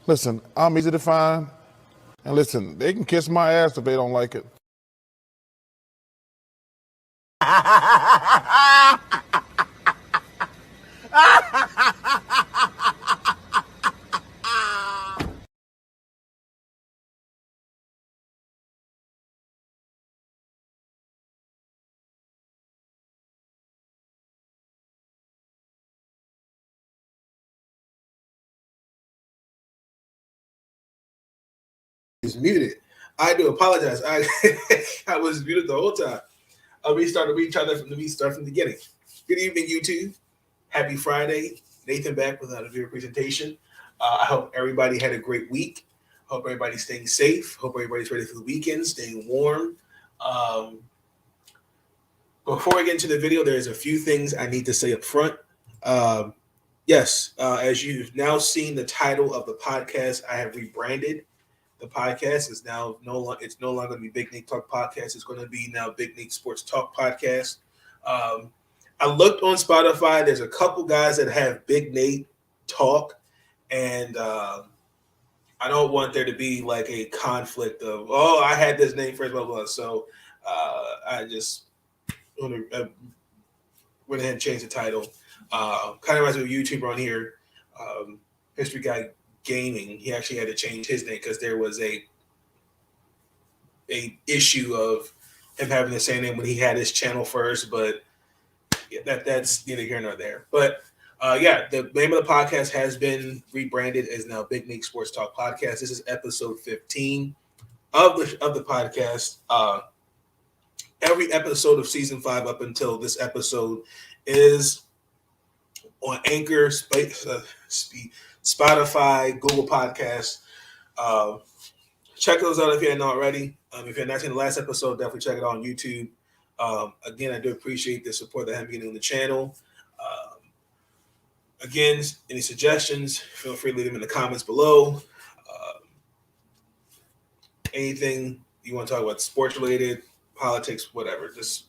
Listen, I'm easy to find. And listen, they can kiss my ass if they don't like it. Is muted. I do apologize. I was muted the whole time. I'll restart from the beginning. Good evening, YouTube. Happy Friday. Nathan back with another video presentation. I hope everybody had a great week. Hope everybody's staying safe. Hope everybody's ready for the weekend, staying warm. Before I get into the video, there's a few things I need to say up front. Yes, as you've now seen the title of the podcast, I have rebranded. The podcast is now no longer going to be Big Nate Talk Podcast. It's going to be now Big Nate Sports Talk Podcast. I looked on Spotify. There's a couple guys that have Big Nate Talk, and I don't want there to be like a conflict of, I had this name first, blah, blah. So I just went ahead and changed the title. Kind of reminds me of a YouTuber on here, History Guy Gaming. He actually had to change his name because there was a issue of him having the same name when he had his channel first, but that's neither here nor there. But the name of the podcast has been rebranded as now Big Nate Sports Talk Podcast. This is episode 15 of the podcast. Every episode of season 5 up until this episode is on Anchor, Spotify, Google Podcasts. Check those out if you hadn't already. If you're not seeing the last episode, definitely check it out on YouTube. Again, I do appreciate the support that I'm getting on the channel. Again, any suggestions, feel free to leave them in the comments below. Anything you want to talk about, sports related, politics, whatever, just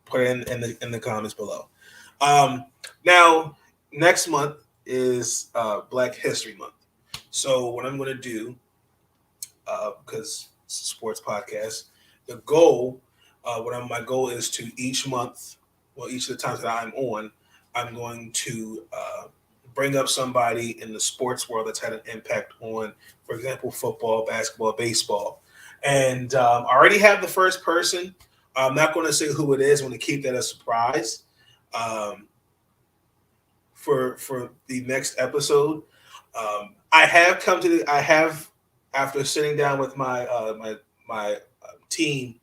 put it in the comments below. Now, next month is Black History Month. So what I'm going to do, because it's a sports podcast, the goal, my goal is to each month, each of the times that I'm on, I'm going to bring up somebody in the sports world that's had an impact on, for example, football, basketball, baseball. And I already have the first person. I'm not going to say who it is. I'm going to keep that a surprise. For the next episode, I have after sitting down with my team,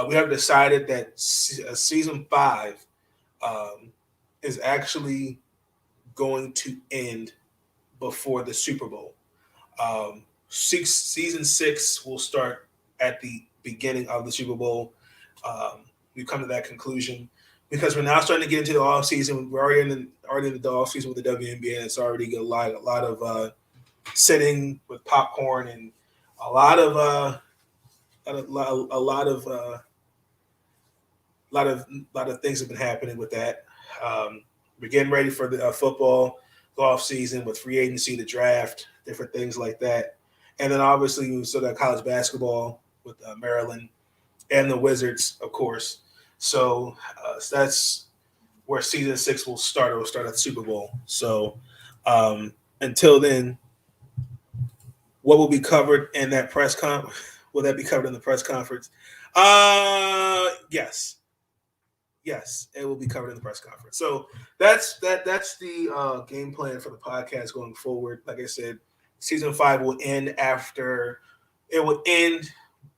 we have decided that season 5 is actually going to end before the Super Bowl. Season 6 will start at the beginning of the Super Bowl. We've come to that conclusion because we're now starting to get into the off season. We're already in the off season with the WNBA, and it's already a lot of sitting with popcorn and a lot of things have been happening with that. We're getting ready for the football off season with free agency, the draft, different things like that, and then obviously we still got college basketball with Maryland and the Wizards, of course. So that's where season 6 will start. It will start at the Super Bowl. So until then, what will be covered in that press conference? Will that be covered in the press conference? Yes, it will be covered in the press conference. So that's the game plan for the podcast going forward. Like I said, season 5 will end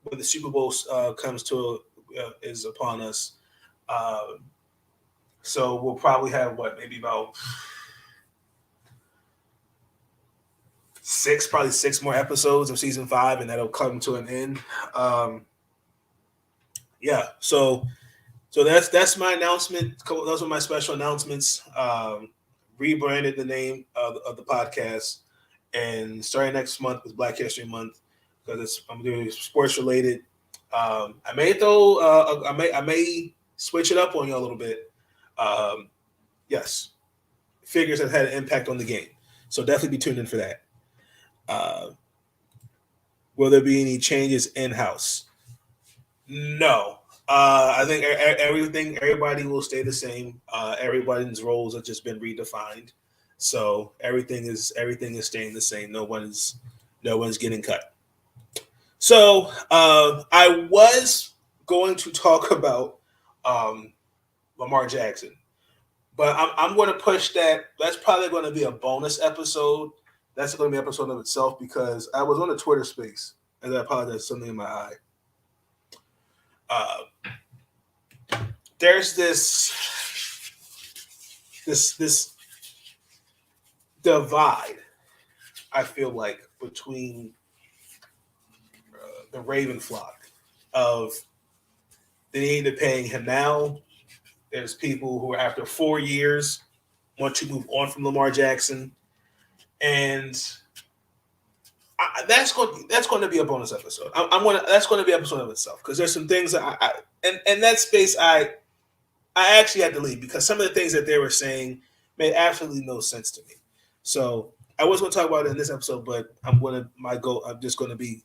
when the Super Bowl is upon us. So we'll probably have maybe about 6 more episodes of season 5, and that'll come to an end. So that's my announcement. Those are my special announcements. Rebranded the name of the podcast, and starting next month is Black History Month because I'm doing sports related. I may switch it up on you a little bit. Yes, figures have had an impact on the game, so definitely be tuned in for that. Will there be any changes in-house? No. I think everybody will stay the same. Everybody's roles have just been redefined, so everything is staying the same. No one's getting cut. So I was going to talk about Lamar Jackson, but I'm going to push that. That's probably going to be a bonus episode. That's going to be an episode of itself because I was on a Twitter space and I apologize, something in my eye. There's this divide, I feel like, between the Raven flock of they need to paying him now. There's people who are after 4 years want to move on from Lamar Jackson, and that's going to be a bonus episode. That's going to be an episode of itself because there's some things that in that space I actually had to leave because some of the things that they were saying made absolutely no sense to me. So I was going to talk about it in this episode, but I'm just going to be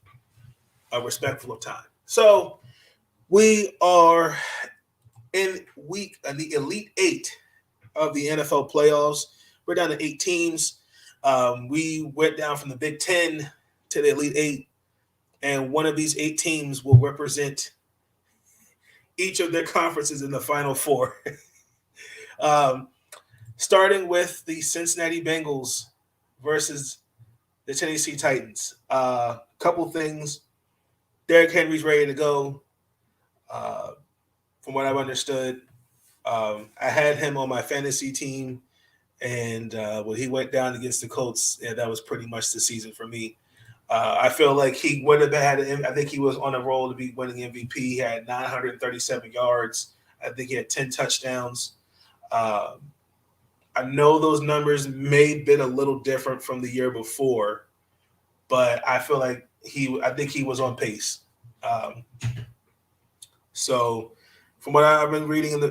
respectful of time. So we are in the Elite Eight of the NFL playoffs. We're down to 8 teams. We went down from the Big Ten to the Elite Eight, and one of these 8 teams will represent each of their conferences in the Final Four. Starting with the Cincinnati Bengals versus the Tennessee Titans. Couple things. Derrick Henry's ready to go. From what I've understood, I had him on my fantasy team, and when he went down against the Colts, that was pretty much the season for me. I feel like he would have had. I think he was on a roll to be winning MVP. He had 937 yards. I think he had 10 touchdowns. I know those numbers may have been a little different from the year before, but I feel like I think he was on pace. So, from what I've been reading,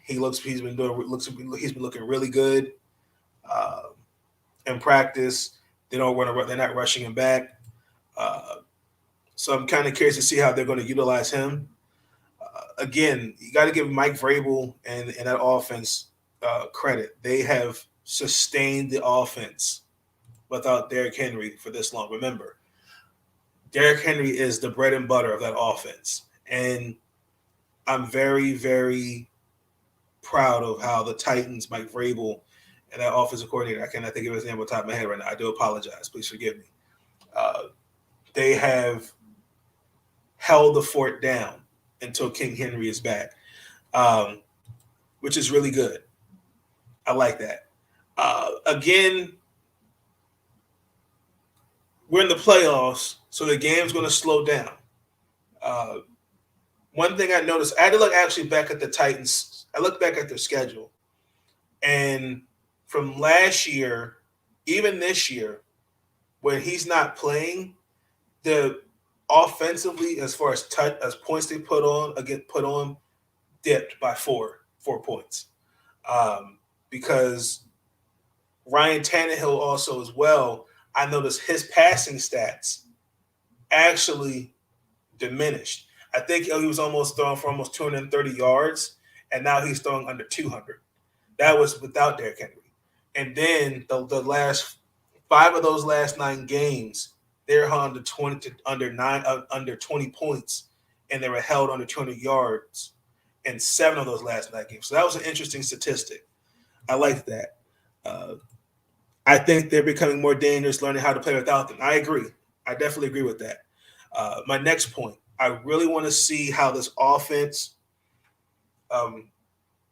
he's been looking really good in practice. They're not rushing him back. So I'm kind of curious to see how they're going to utilize him. Again, you got to give Mike Vrabel and that offense credit. They have sustained the offense without Derrick Henry for this long. Remember, Derrick Henry is the bread and butter of that offense. And I'm very, very proud of how the Titans, Mike Vrabel, and that offensive coordinator, I cannot think of his name on the top of my head right now. I do apologize. Please forgive me. They have held the fort down until King Henry is back, which is really good. I like that. Again, we're in the playoffs, so the game's going to slow down. One thing I noticed, I had to look actually back at the Titans. I looked back at their schedule, and from last year, even this year, when he's not playing, the offensively, as far as points they put on, dipped by four points, because Ryan Tannehill also as well. I noticed his passing stats actually diminished. I think he was almost throwing for almost 230 yards, and now he's throwing under 200. That was without Derrick Henry. And then the last 5 of those last 9 games, they're held under 20 points, and they were held under 200 yards in 7 of those last 9 games. So that was an interesting statistic. I like that. I think they're becoming more dangerous learning how to play without them. I agree. I definitely agree with that. My next point, I really want to see how this offense,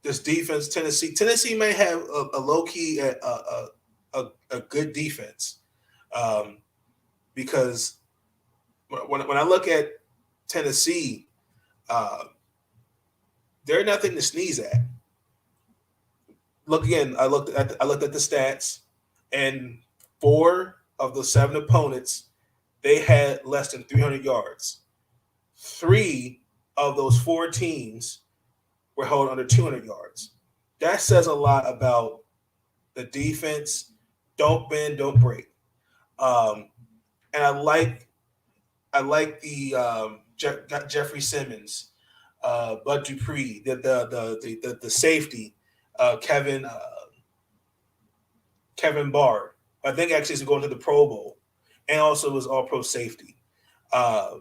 this defense, Tennessee may have a low-key, a good defense, because when I look at Tennessee, they're nothing to sneeze at. Look again. I looked at the stats, and 4 of the 7 opponents, they had less than 300 yards. 3 of those 4 teams were held under 200 yards. That says a lot about the defense. Don't bend, don't break. And I like the Jeffrey Simmons, Bud Dupree, the safety, Kevin Bard. I think actually is going to the Pro Bowl, and also was All Pro safety. I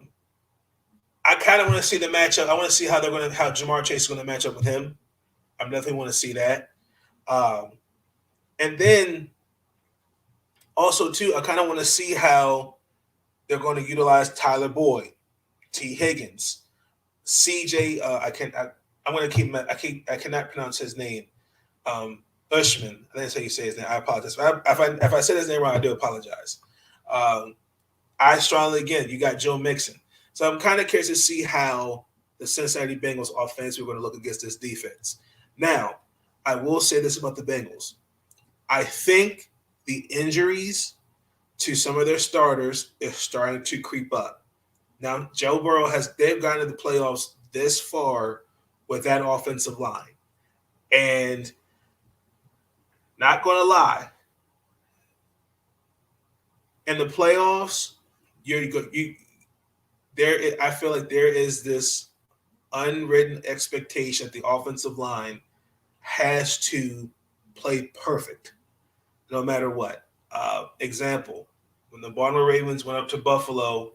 kind of want to see the matchup. I want to see how Jamar Chase is going to match up with him. I definitely want to see that. And then also too, I kind of want to see how they're going to utilize Tyler Boyd, T. Higgins, CJ. I'm going to keep. I cannot pronounce his name. Ushman. I think that's how you say his name. I apologize. If I said his name wrong, I do apologize. I strongly, again, you got Joe Mixon. So I'm kind of curious to see how the Cincinnati Bengals offense are going to look against this defense. Now, I will say this about the Bengals. I think the injuries to some of their starters is starting to creep up. Now, Joe Burrow they've gotten to the playoffs this far with that offensive line. And not going to lie, in the playoffs, I feel like there is this unwritten expectation that the offensive line has to play perfect no matter what. Example, when the Baltimore Ravens went up to Buffalo,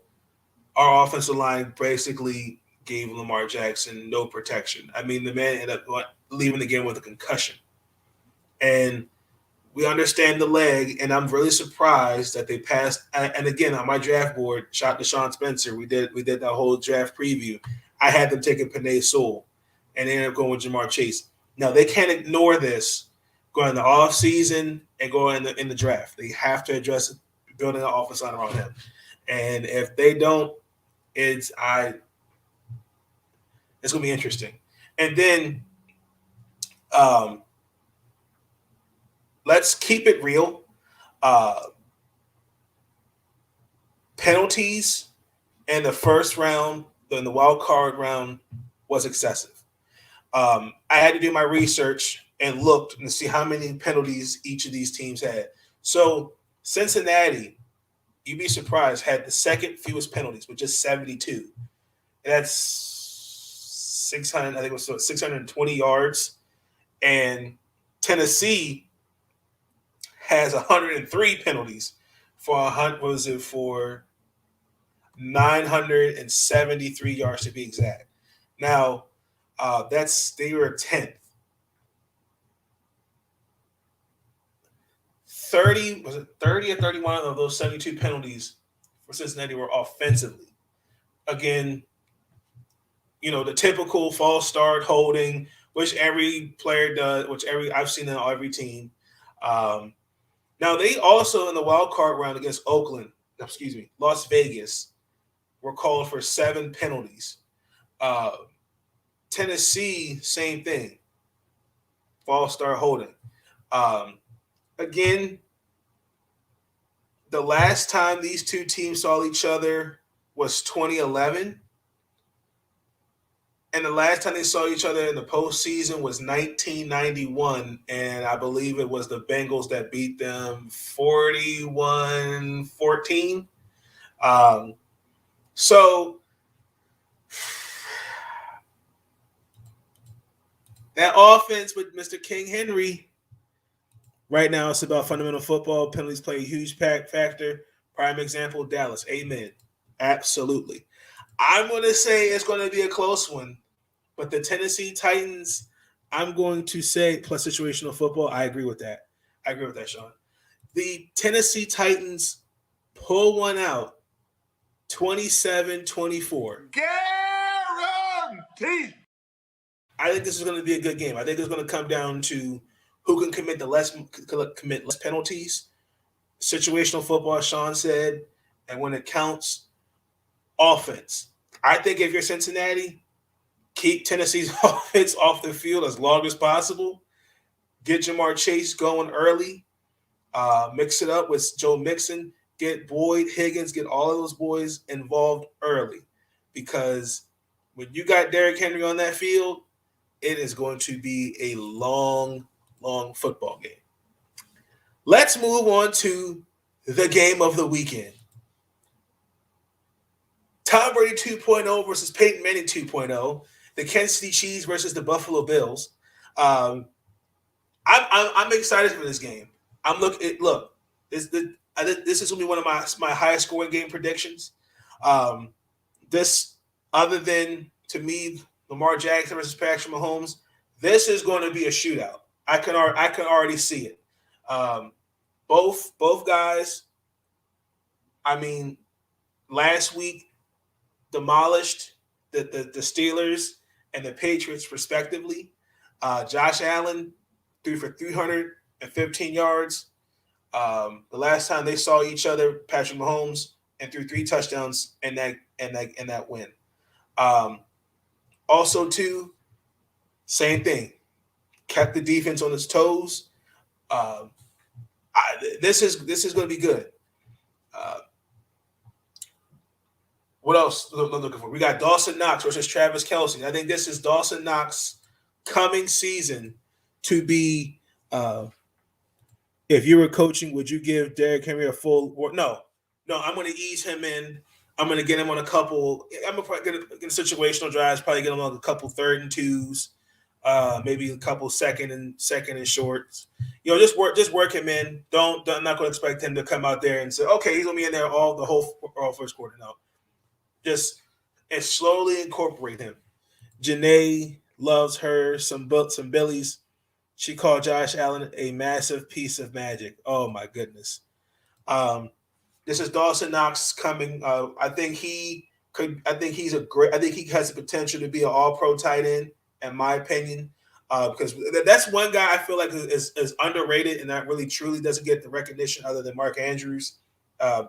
our offensive line basically gave Lamar Jackson no protection. I mean, the man ended up leaving the game with a concussion. And we understand the leg, and I'm really surprised that they passed. And again, on my draft board, shout to Sean Spencer, we did that whole draft preview. I had them taking Penei Sewell, and they ended up going with Jamar Chase. Now, they can't ignore this going in the offseason and going in the draft. They have to address building an offensive line around him. And if they don't, it's going to be interesting. And then let's keep it real. Penalties in the first round, in the wild card round, was excessive. I had to do my research and looked and see how many penalties each of these teams had. So Cincinnati, you'd be surprised, had the second fewest penalties with just 72. And that's 600. I think it was 620 yards. And Tennessee has 103 penalties for 973 yards to be exact. Now, they were 10th. 30 or 31 of those 72 penalties for Cincinnati were offensively. Again, the typical false start holding, which every player does, I've seen in every team. Now, they also, in the wild card round against Las Vegas, were called for 7 penalties. Tennessee, same thing. False start holding. Again, the last time these two teams saw each other was 2011. And the last time they saw each other in the postseason was 1991, and I believe it was the Bengals that beat them 41-14. So that offense with Mr. King Henry, right now it's about fundamental football. Penalties play a huge factor. Prime example, Dallas. Amen. Absolutely. I'm going to say it's going to be a close one, but the Tennessee Titans, I'm going to say, plus situational football, I agree with that. Sean. The Tennessee Titans pull one out, 27-24. Guaranteed. I think this is going to be a good game. I think it's going to come down to who can commit less penalties. Situational football, as Sean said, and when it counts, offense. I think if you're Cincinnati, keep Tennessee's offense off the field as long as possible. Get Jamar Chase going early. Mix it up with Joe Mixon. Get Boyd, Higgins, get all of those boys involved early. Because when you got Derrick Henry on that field, it is going to be a long, long football game. Let's move on to the game of the weekend. Tom Brady 2.0 versus Peyton Manning 2.0. The Kansas City Chiefs versus the Buffalo Bills. I'm excited for this game. This is gonna be one of my highest scoring game predictions. This, other than to me, Lamar Jackson versus Patrick Mahomes, this is going to be a shootout. I can already see it. Both guys. I mean, last week demolished the Steelers and the Patriots respectively. Josh Allen threw for 315 yards. The last time they saw each other, Patrick Mahomes and threw 3 touchdowns in that win. Also, too, same thing. Kept the defense on its toes. This is going to be good. What else am I looking for? We got Dawson Knox versus Travis Kelce. I think this is Dawson Knox coming season to be. If you were coaching, would you give Derrick Henry a full? No. I'm going to ease him in. I'm going to get him on a couple. I'm going to probably get situational drives. Probably get him on a couple 3rd and 2s, maybe a couple second and shorts. Just work him in. I'm not going to expect him to come out there and say, okay, he's going to be in there all first quarter. No, just and slowly incorporate him. Janae loves her some Billies. She called Josh Allen a massive piece of magic. Oh my goodness. This is Dawson Knox coming. I think he has the potential to be an all-pro tight end, in my opinion. Because that's one guy I feel like is underrated and that really truly doesn't get the recognition other than Mark Andrews.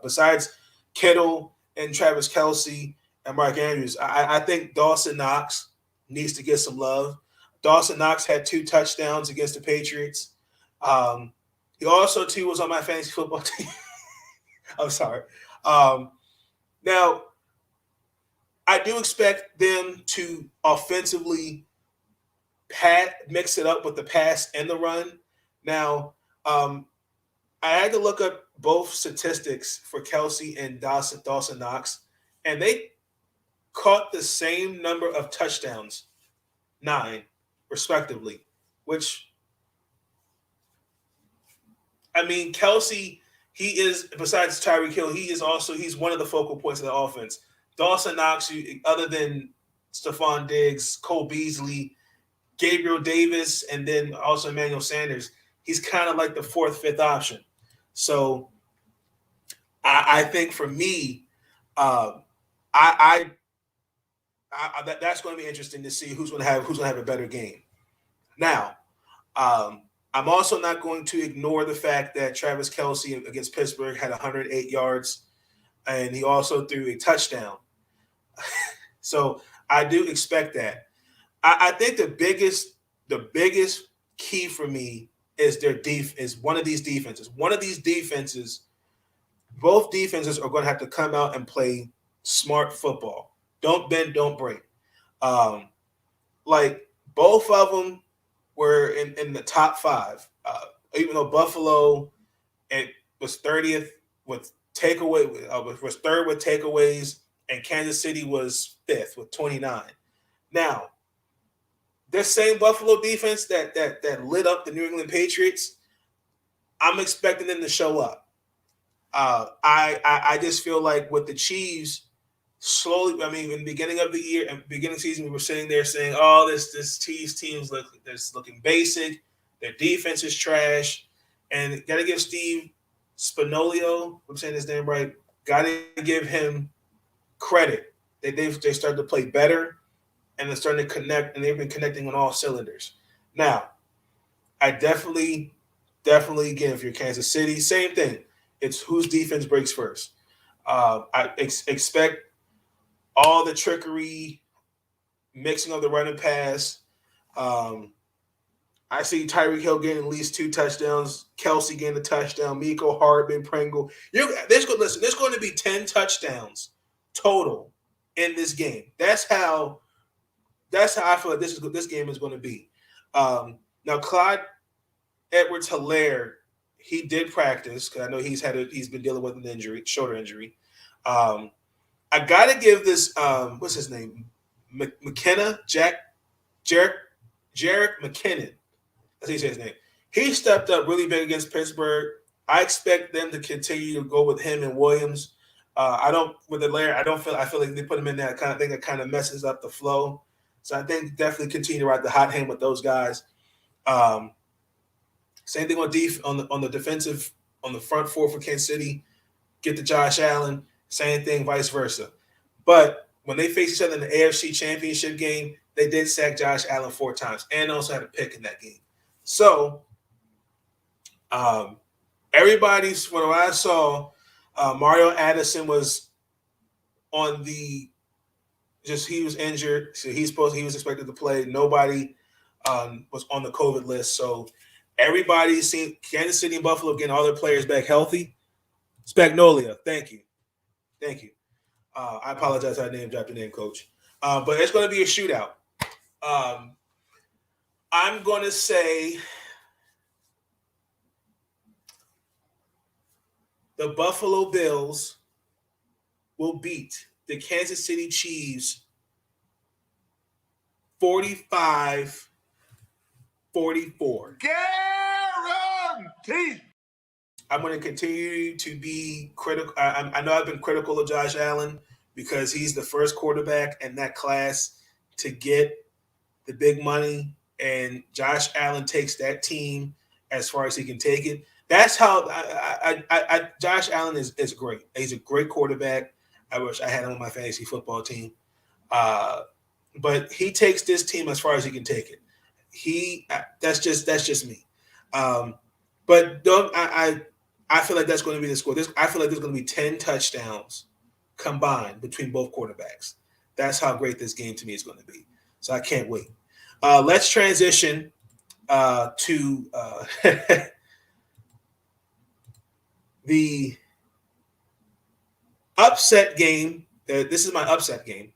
Besides Kittle and Travis Kelce and Mark Andrews, I think Dawson Knox needs to get some love. Dawson Knox had 2 touchdowns against the Patriots. He also, too, was on my fantasy football team. I'm sorry. Now, I do expect them to offensively mix it up with the pass and the run. Now, I had to look up both statistics for Kelce and Dawson Knox, and they caught the same number of touchdowns, 9, respectively, which, I mean, Kelce, he is, besides Tyreek Hill, he's one of the focal points of the offense. Dawson Knox, other than Stephon Diggs, Cole Beasley, Gabriel Davis, and then also Emmanuel Sanders, he's kind of like the 4th, 5th option. So I think for me, that's going to be interesting to see who's going to have a better game. Now, I'm also not going to ignore the fact that Travis Kelce against Pittsburgh had 108 yards, and he also threw a touchdown. So I do expect that. I think the biggest key for me is one of these defenses. One of these defenses, both defenses are going to have to come out and play smart football. Don't bend, don't break. Like both of them were in the top 5. Even though Buffalo was 30th with takeaway, was 3rd with takeaways, and Kansas City was 5th with 29. Now, this same Buffalo defense that lit up the New England Patriots, I'm expecting them to show up. I just feel like with the Chiefs, slowly, I mean, in the beginning of the year and beginning of the season, we were sitting there saying, "Oh, this Chiefs team's looking basic. Their defense is trash." And got to give Steve Spagnuolo, I'm saying his name right, got to give him credit. They started to play better, and they're starting to connect, and they've been connecting on all cylinders. Now, I definitely, again, if you're Kansas City, same thing. It's whose defense breaks first. I expect all the trickery, mixing of the run and pass. I see Tyreek Hill getting at least 2 touchdowns, Kelce getting a touchdown, Miko Hardman, Pringle. There's going to be 10 touchdowns total in this game. That's how I feel like this game is going to be. Now, Clyde Edwards-Helaire, he did practice because I know he's been dealing with an injury, shoulder injury. I gotta give this what's his name, McKenna Jarek McKinnon. That's how you say his name. He stepped up really big against Pittsburgh. I expect them to continue to go with him and Williams. I don't with the Lair. I feel like they put him in that kind of thing that kind of messes up the flow. So I think definitely continue to ride the hot hand with those guys. Same thing on the defensive on the front four for Kansas City. Get to Josh Allen. Same thing, vice versa. But when they faced each other in the AFC Championship game, they did sack Josh Allen 4 times and also had a pick in that game. So, everybody's what I saw, Mario Addison was on he was injured, so he was expected to play. Nobody was on the COVID list, so everybody's seen Kansas City and Buffalo getting all their players back healthy. Spagnolia, thank you. I apologize, I name dropped your name, Coach. But it's going to be a shootout. I'm going to say the Buffalo Bills will beat the Kansas City Chiefs 45-44. Guaranteed. I'm going to continue to be critical. I know I've been critical of Josh Allen because he's the first quarterback in that class to get the big money, and Josh Allen takes that team as far as he can take it. That's how Josh Allen is great. He's a great quarterback. I wish I had him on my fantasy football team. But he takes this team as far as he can take it. That's just me. But I feel like that's going to be the score. I feel like there's going to be 10 touchdowns combined between both quarterbacks. That's how great this game to me is going to be. So I can't wait. Let's transition to the upset game. This is my upset game.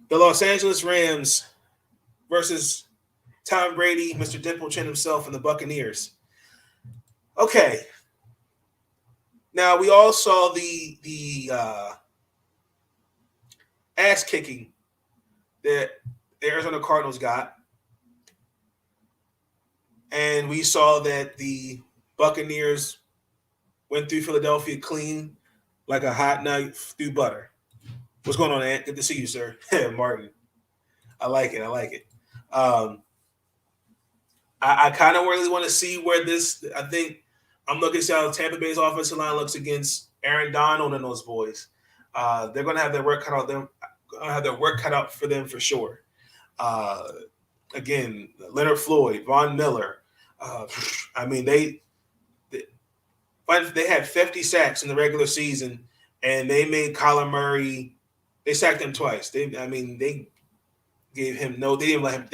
The Los Angeles Rams versus Tom Brady, Mr. Dimple Chin himself, and the Buccaneers. Okay. Now, we all saw the ass kicking that the Arizona Cardinals got. And we saw that the Buccaneers went through Philadelphia clean like a hot knife through butter. What's going on, Ant? Good to see you, sir. Martin. I like it. I kind of really want to see where this – I think I'm looking to see how Tampa Bay's offensive line looks against Aaron Donald and those boys. They're going to have their work cut out for them for sure. Again, Leonard Floyd, Von Miller. They had 50 sacks in the regular season, and they made Kyler Murray – they sacked him twice. They gave him they didn't let him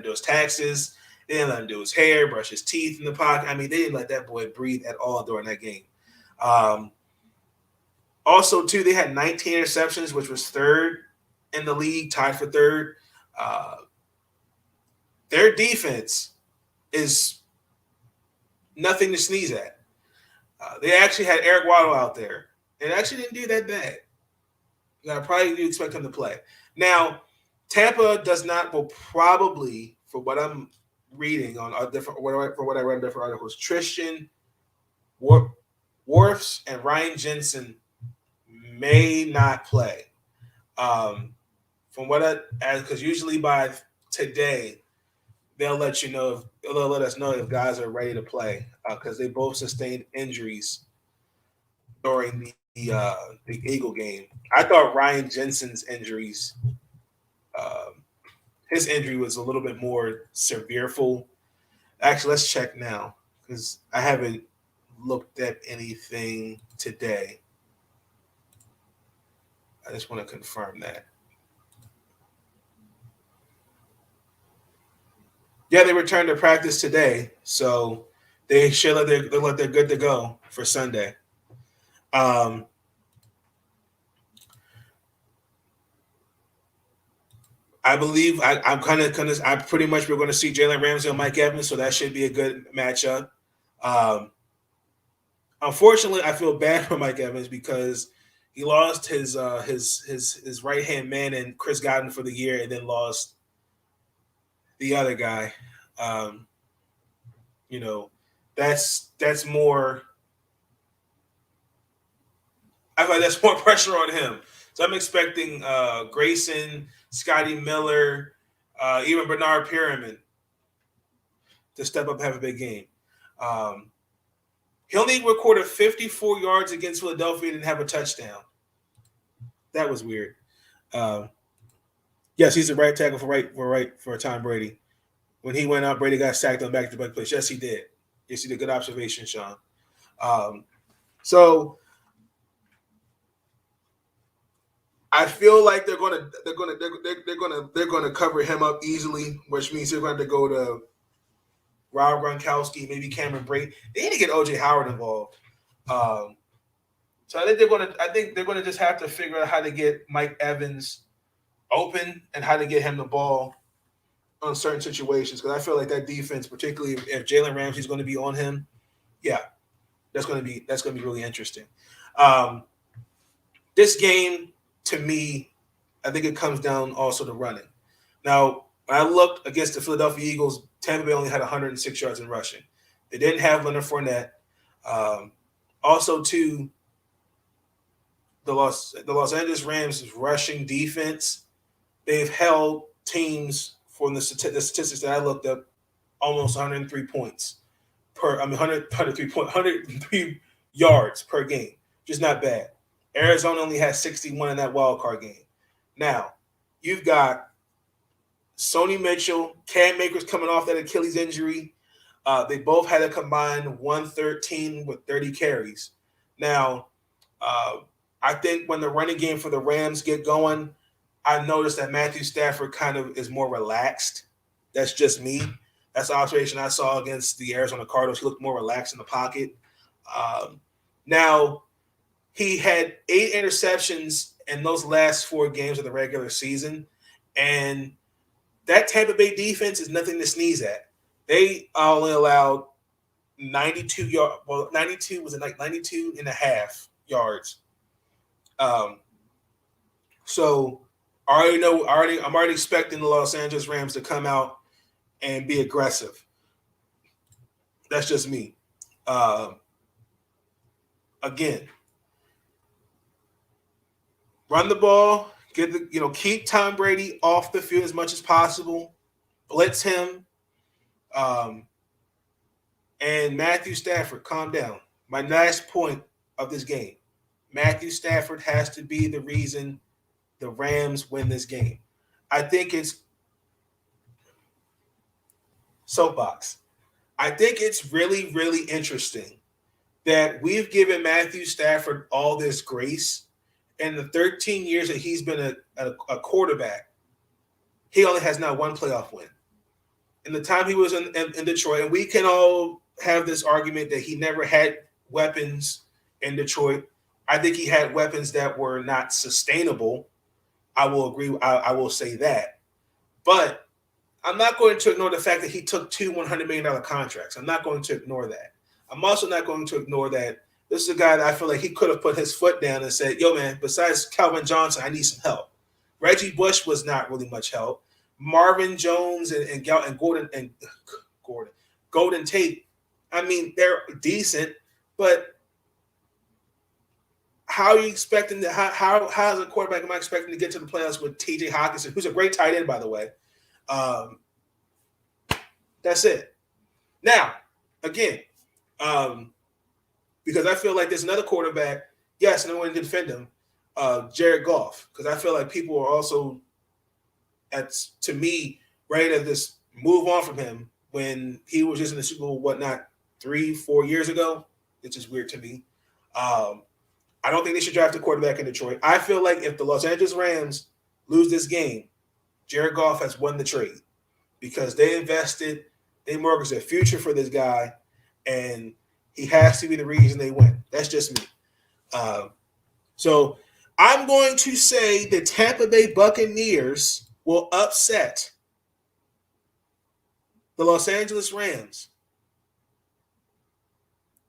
do his taxes. They didn't let him do his hair, brush his teeth in the pocket. They didn't let that boy breathe at all during that game. Also, too, they had 19 interceptions, which was third in the league, tied for third. Their defense is nothing to sneeze at. They actually had Eric Waddle out there, and actually didn't do that bad. I probably do expect him to play. Now, Tampa will probably, for what I'm reading on what I read in different articles, Tristan Wirfs and Ryan Jensen may not play. Because usually by today they'll let us know if guys are ready to play because they both sustained injuries during the Eagle game. I thought Ryan Jensen's injuries. His injury was a little bit more severe. Actually, let's check now because I haven't looked at anything today. I just want to confirm that. Yeah, they returned to practice today, so they should look like they're good to go for Sunday. I believe I'm pretty much we're going to see Jalen Ramsey and Mike Evans, so that should be a good matchup. Unfortunately, I feel bad for Mike Evans because he lost his right hand man and Chris Godwin for the year, and then lost the other guy. That's more. I feel like that's more pressure on him. So I'm expecting Grayson, Scotty Miller, even Bernard Pyramid to step up and have a big game. He only recorded 54 yards against Philadelphia and didn't have a touchdown. That was weird. Yes, he's the right tackle for Tom Brady. When he went out, Brady got sacked on back-to-back plays. Yes, he did. Yes, he did. Good observation, Sean. So I feel like they're gonna cover him up easily, which means they're going to go to Rob Gronkowski, maybe Cameron Brate. They need to get OJ Howard involved. So I think they're gonna just have to figure out how to get Mike Evans open and how to get him the ball on certain situations, because I feel like that defense, particularly if Jalen Ramsey's going to be on him, that's going to be really interesting. This game, to me, I think it comes down also to running. Now, when I looked against the Philadelphia Eagles, Tampa Bay only had 106 yards in rushing. They didn't have Leonard Fournette. Also, too, the Los Angeles Rams' rushing defense, they've held teams, from the statistics that I looked up, almost 103 points 103 yards per game, which is not bad. Arizona only has 61 in that wild card game. Now, you've got Sony Mitchell, Cam Akers coming off that Achilles injury. They both had a combined 113 with 30 carries. Now, I think when the running game for the Rams get going, I noticed that Matthew Stafford kind of is more relaxed. That's just me. That's the observation I saw against the Arizona Cardinals. He looked more relaxed in the pocket. Now, he had 8 interceptions in those last 4 games of the regular season, and that Tampa Bay defense is nothing to sneeze at. They only allowed 92 yards. Well, 92 was like 92 and a half yards. So I'm already expecting the Los Angeles Rams to come out and be aggressive. That's just me. Again, run the ball, keep Tom Brady off the field as much as possible, blitz him, and Matthew Stafford, calm down. My last point of this game: Matthew Stafford has to be the reason the Rams win this game. I think it's soapbox. I think it's really, really interesting that we've given Matthew Stafford all this grace. In the 13 years that he's been a quarterback, he only has not one playoff win. In the time he was in Detroit, and we can all have this argument that he never had weapons in Detroit. I think he had weapons that were not sustainable. I will agree. I will say that. But I'm not going to ignore the fact that he took 2 $100 million contracts. I'm not going to ignore that. I'm also not going to ignore that this is a guy that I feel like he could have put his foot down and said, yo, man, besides Calvin Johnson, I need some help. Reggie Bush was not really much help. Marvin Jones and Golden Tate, I mean, they're decent, but how are you expecting to how as a quarterback am I expecting to get to the playoffs with TJ Hawkinson, who's a great tight end, by the way? That's it. Now, again, because I feel like there's another quarterback, yes, and I'm going to defend him, Jared Goff, because I feel like people are also, to me, ready to just move on from him when he was just in the Super Bowl, 3-4 years ago. It's just weird to me. I don't think they should draft a quarterback in Detroit. I feel like if the Los Angeles Rams lose this game, Jared Goff has won the trade because they invested, they mortgaged their future for this guy, and he has to be the reason they win. That's just me. So I'm going to say the Tampa Bay Buccaneers will upset the Los Angeles Rams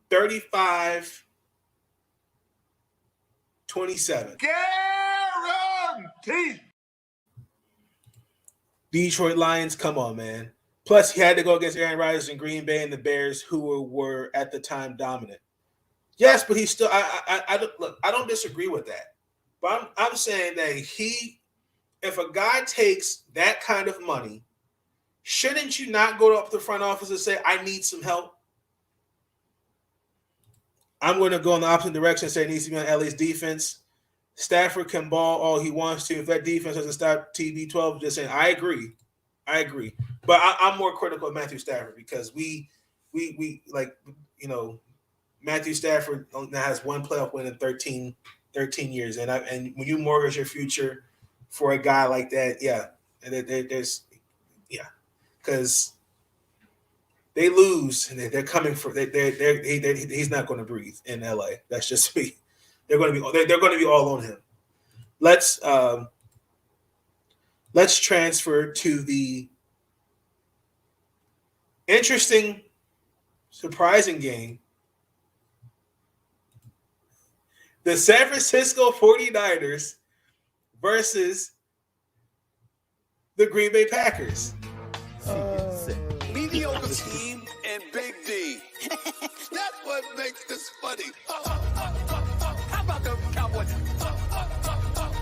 35-27. Guaranteed. Detroit Lions, come on, man. Plus, he had to go against Aaron Rodgers in Green Bay and the Bears, who were at the time dominant. Yes, but he's still. I don't disagree with that, but I'm saying that if a guy takes that kind of money, shouldn't you not go up to the front office and say, "I need some help"? I'm going to go in the opposite direction and say it needs to be on LA's defense. Stafford can ball all he wants to. If that defense doesn't stop TB12, just saying, I agree. But I'm more critical of Matthew Stafford because we like, Matthew Stafford now has one playoff win in 13 years. And when you mortgage your future for a guy like that, because they lose and they're coming for he's not going to breathe in LA. That's just me. They're going to be all on him. Let's transfer to the interesting, surprising game. The San Francisco 49ers versus the Green Bay Packers. Mediocre team and Big D. That's what makes this funny. How about the Cowboys?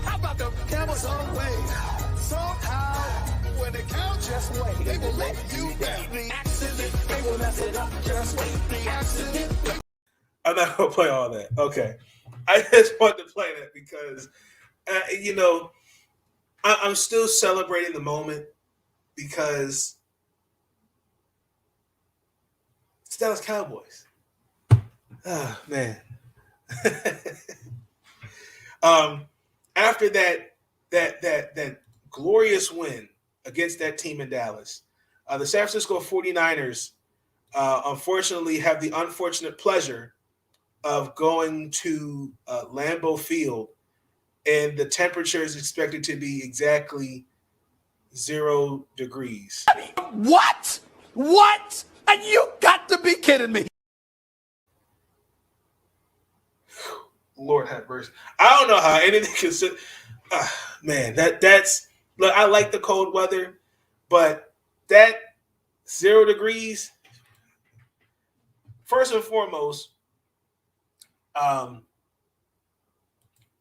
How about the Cowboys? Some way, somehow, when they count, just wait. They will let you down. The accident, they will mess it up. Just wait. The accident. I'm not going to play all that. Okay. I just want to play that because, I'm still celebrating the moment because it's Dallas Cowboys. Oh, man. After that glorious win against that team in Dallas, the San Francisco 49ers unfortunately have the unfortunate pleasure of going to Lambeau Field, and the temperature is expected to be exactly 0 degrees. What? And you got to be kidding me. Lord have mercy. I don't know how anything can sit. Man, that's look. I like the cold weather, but that 0 degrees. First and foremost,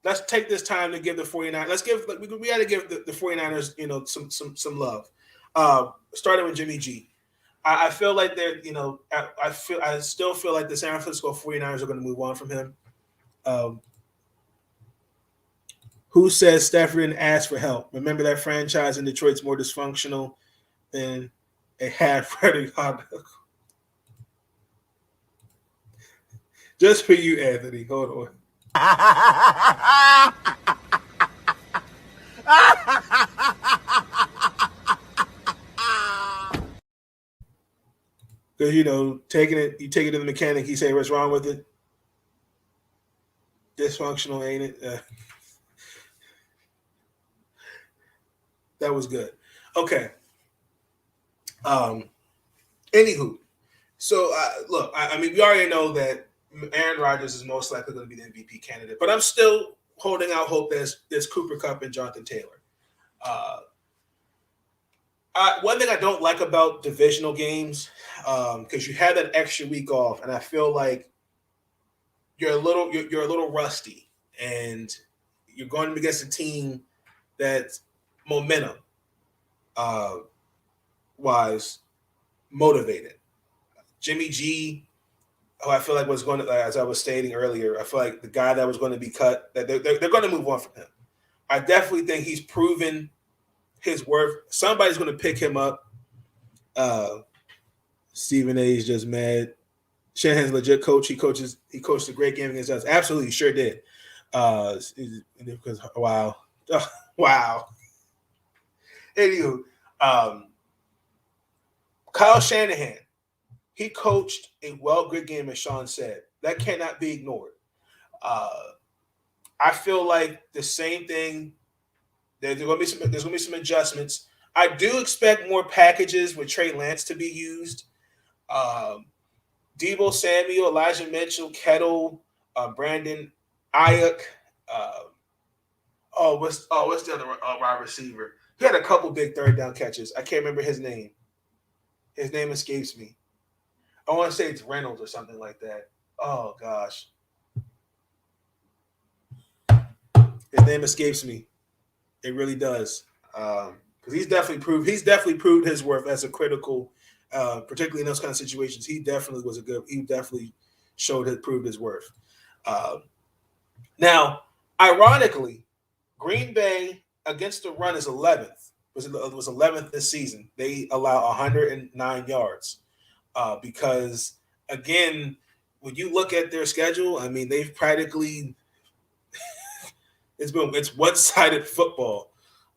let's take this time to give the 49ers. We got to give the 49ers, some love. Starting with Jimmy G. I feel like they're, I still feel like the San Francisco 49ers are going to move on from him. Who says Stafford didn't ask for help? Remember that franchise in Detroit's more dysfunctional than a half Freddie Hot. Just for you, Anthony. Hold on. Because you take it to the mechanic. He say, "What's wrong with it? Dysfunctional, ain't it?" That was good. Okay. Anywho, so look, I mean, we already know that Aaron Rodgers is most likely going to be the MVP candidate, but I'm still holding out hope there's Cooper Kupp and Jonathan Taylor. One thing I don't like about divisional games, because you have that extra week off, and I feel like you're a little rusty, and you're going against a team that's momentum wise motivated. Jimmy G, who I feel like was going to, as I was stating earlier, I feel like the guy that was going to be cut, that they're going to move on from him. I definitely think he's proven his worth. Somebody's going to pick him up. Stephen A is just mad. Shanahan's a legit coach. He coached a great game against us. Absolutely, sure did. Because wow. Anywho, Kyle Shanahan, he coached a good game, as Sean said. That cannot be ignored. I feel like the same thing There's going to be some adjustments. I do expect more packages with Trey Lance to be used. Deebo Samuel, Elijah Mitchell, Kettle, Brandon Ayuk. What's the other wide receiver? He had a couple big third down catches. I can't remember his name. His name escapes me. I want to say it's Reynolds or something like that. Oh gosh, his name escapes me. It really does, because he's definitely proved his worth as a critical, particularly in those kind of situations. He definitely proved his worth. Now, ironically, Green Bay against the run is 11th. Was 11th this season. They allow 109 yards because, again, when you look at their schedule, I mean, they've practically it's one-sided football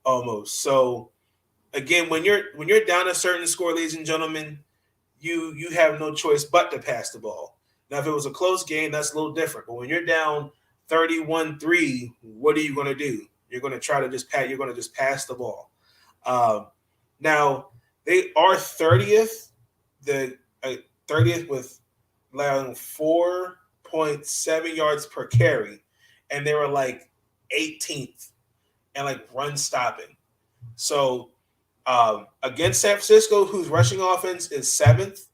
almost. So, again, when you're down a certain score, ladies and gentlemen, you have no choice but to pass the ball. Now, if it was a close game, that's a little different. But when you're down 31-3, what are you going to do? You're going to try to just pass. You're going to just pass the ball. Now they are 30th. The 30th with allowing 4.7 yards per carry, and they were like 18th and like run stopping. So against San Francisco, whose rushing offense is 7th,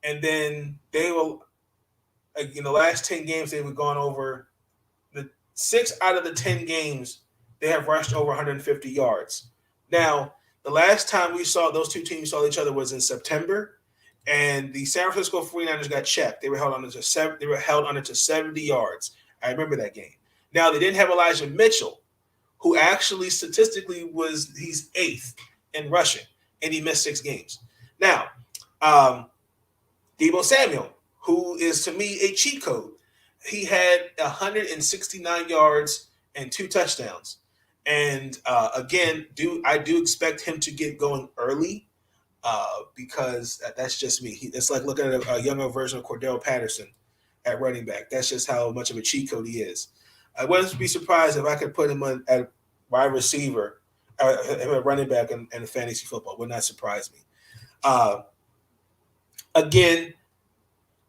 and then they will in the last 10 games they've gone over the 6 out of the 10 games. They have rushed over 150 yards. Now, the last time we saw those two teams saw each other was in September, and the San Francisco 49ers got checked. They were held under to 70 yards. I remember that game. Now, they didn't have Elijah Mitchell, who actually statistically he's 8th in rushing, and he missed 6 games. Now, Deebo Samuel, who is to me a cheat code, he had 169 yards and 2 touchdowns. And again, I do expect him to get going early because that's just me. It's like looking at a younger version of Cordell Patterson at running back. That's just how much of a cheat code he is. I wouldn't be surprised if I could put him at wide receiver, at running back in fantasy football. Would not surprise me. Again,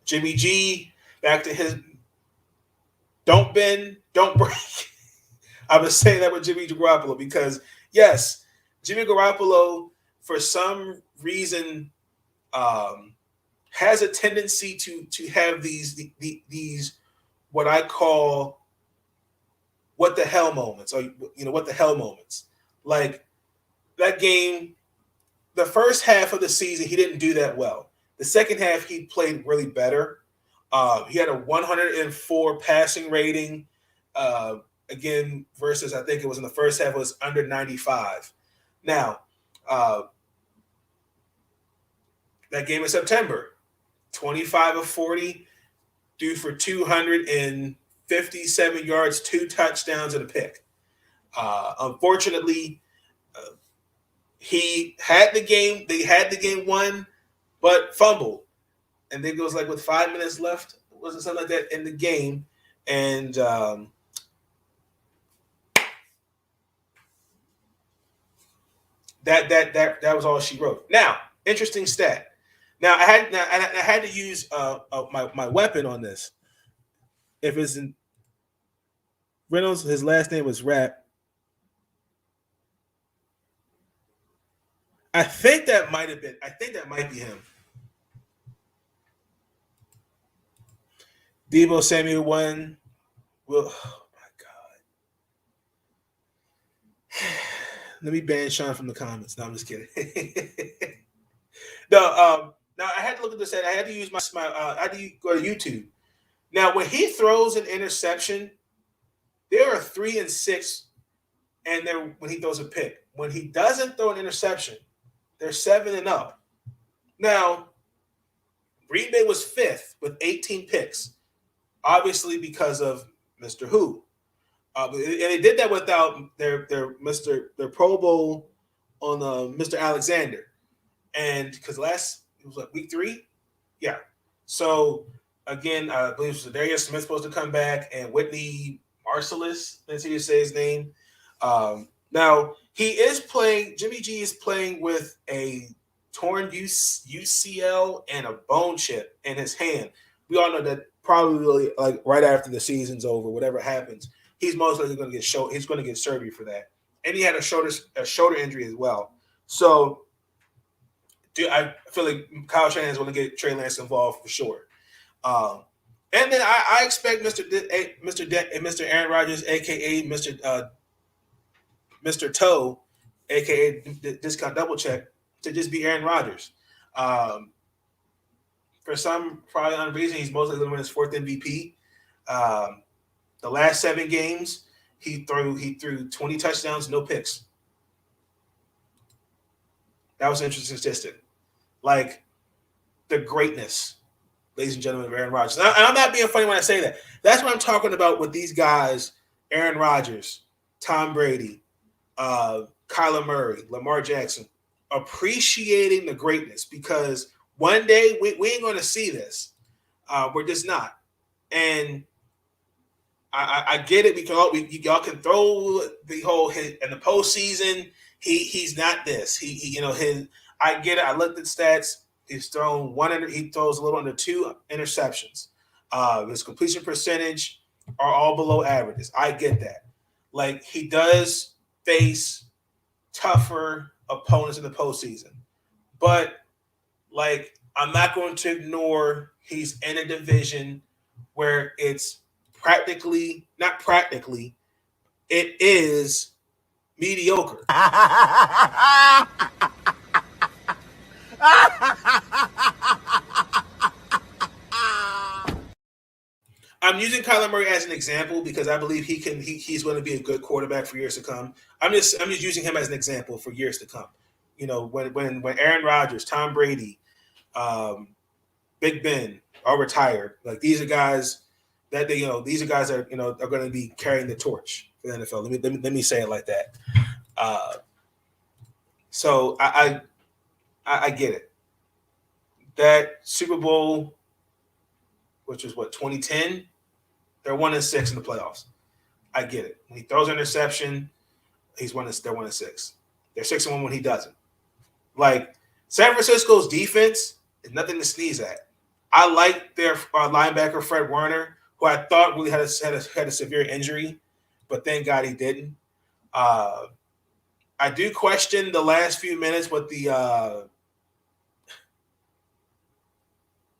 Jimmy G, back to his don't bend, don't break. I've been saying that with Jimmy Garoppolo because, yes, Jimmy Garoppolo, for some reason, has a tendency to have these what I call what the hell moments, or what the hell moments. Like that game, the first half of the season, he didn't do that well. The second half, he played really better. He had a 104 passing rating. Again, versus I think it was in the first half, it was under 95. Now, that game in September, 25 of 40, due for 257 yards, 2 touchdowns, and a pick. Unfortunately, he had the game. They had the game won, but fumbled. And then it was like with 5 minutes left, was it something like that in the game? And that was all she wrote. Now, interesting stat. Now I had to use my weapon on this. If it's in Reynolds, his last name was Rap. I think that might be him. Deebo Samuel won. Well, oh my God. Let me ban Sean from the comments. No, I'm just kidding. No, now I had to look at this. I had to use I had to go to YouTube. Now, when he throws an interception, there are 3 and 6, and then when he throws a pick. When he doesn't throw an interception, they're 7 and up. Now, Green Bay was 5th with 18 picks, obviously because of Mr. Who. And they did that without their Pro Bowl on Mr. Alexander, and because it was like week 3, yeah. So again, I believe it was Darius Smith supposed to come back, and Whitney Marsalis, let's see you say his name. Now, Jimmy G is playing with a torn UCL and a bone chip in his hand. We all know that probably like right after the season's over, whatever happens, he's most likely going to he's going to get surgery for that. And he had a shoulder injury as well. So I feel like Kyle Shanahan's going to get Trey Lance involved for sure. And then I expect Mr. Aaron Rodgers, aka Mr. Toe, aka Discount Double Check, to just be Aaron Rodgers. For some probably unknown reason, he's mostly going to win his 4th MVP. The last 7 games, he threw 20 touchdowns, no picks. That was an interesting statistic. Like the greatness, ladies and gentlemen, of Aaron Rodgers. And I'm not being funny when I say that. That's what I'm talking about with these guys: Aaron Rodgers, Tom Brady, Kyler Murray, Lamar Jackson, appreciating the greatness, because one day we ain't going to see this. We're just not. And I get it, because y'all can throw the whole hit in the postseason. He's not this. I get it. I looked at stats. He throws a little under 2 interceptions. His completion percentage are all below averages. I get that. Like, he does face tougher opponents in the postseason, but like, I'm not going to ignore he's in a division where it's not practically, it is mediocre. I'm using Kyler Murray as an example because I believe he's going to be a good quarterback for years to come. I'm just using him as an example for years to come. When Aaron Rodgers, Tom Brady, Big Ben are retired, like, these are guys that these are guys that are going to be carrying the torch for the NFL. Let me say it like that. So I get it. That Super Bowl, which was 2010, they're 1-6 in the playoffs. I get it. When he throws an interception, they're 1-6. They're 6-1 when he doesn't. Like, San Francisco's defense is nothing to sneeze at. I like their linebacker Fred Warner, who I thought really had a severe injury, but thank God he didn't. I do question the last few minutes with the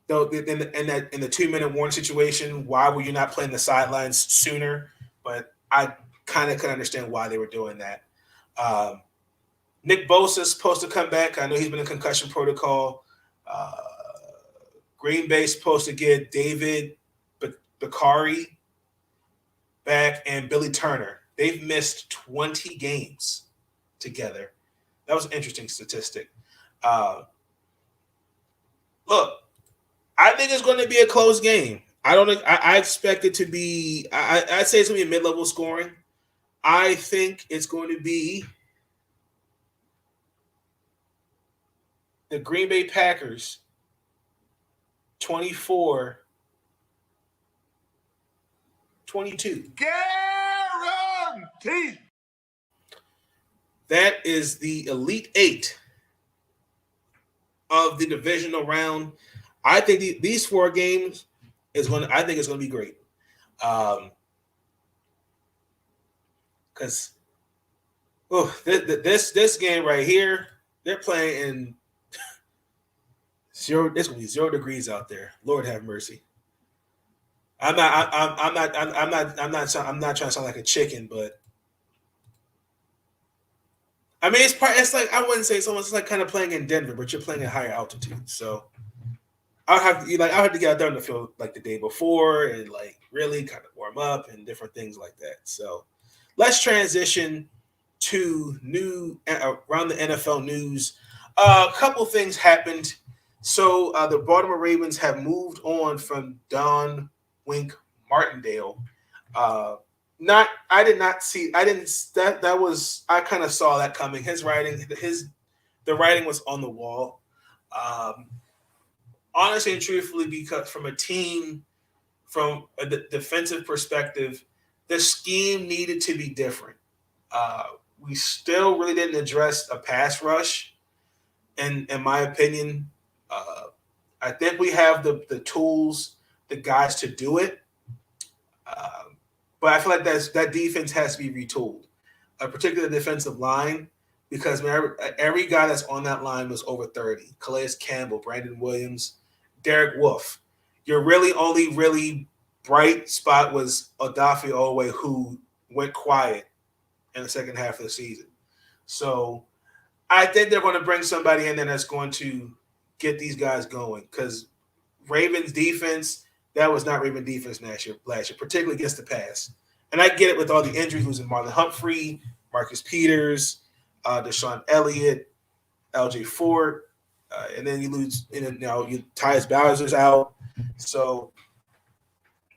in the 2-minute warning situation. Why were you not playing the sidelines sooner? But I kind of could understand why they were doing that. Nick Bosa's supposed to come back. I know he's been in concussion protocol. Green Bay's supposed to get David Bakari back and Billy Turner. They've missed 20 games together. That was an interesting statistic. Look, I think it's going to be a close game. I expect it to be. I'd say it's going to be a mid-level scoring. I think it's going to be the Green Bay Packers 24-22. Guaranteed. That is the Elite 8 of the divisional round. I think these 4 games I think it's going to be great. Because this game right here, they're playing in zero. It's going to be 0 degrees out there. Lord have mercy. I'm not trying to sound like a chicken, but I mean, it's like, I wouldn't say it's almost like kind of playing in Denver, but you're playing at higher altitude. So I'll have to get out there on the field like the day before and like really kind of warm up and different things like that. So let's transition to around the NFL news. A couple things happened. So the Baltimore Ravens have moved on from Don Wink Martindale. I kind of saw that coming. The writing was on the wall. Honestly and truthfully, because from a defensive perspective, the scheme needed to be different. we still really didn't address a pass rush. And in my opinion, I think we have the tools, the guys to do it. But I feel like that defense has to be retooled, a particular defensive line, because every guy that's on that line was over 30. Calais Campbell, Brandon Williams, Derek Wolfe. Your only really bright spot was Odafe Owe, who went quiet in the second half of the season. So I think they're going to bring somebody in there that's going to get these guys going, because Ravens defense, that was not Ravens defense last year, particularly against the pass. And I get it with all the injuries, losing Marlon Humphrey, Marcus Peters, Deshaun Elliott, LJ Ford, and then you lose, Tyus Bowser's out. So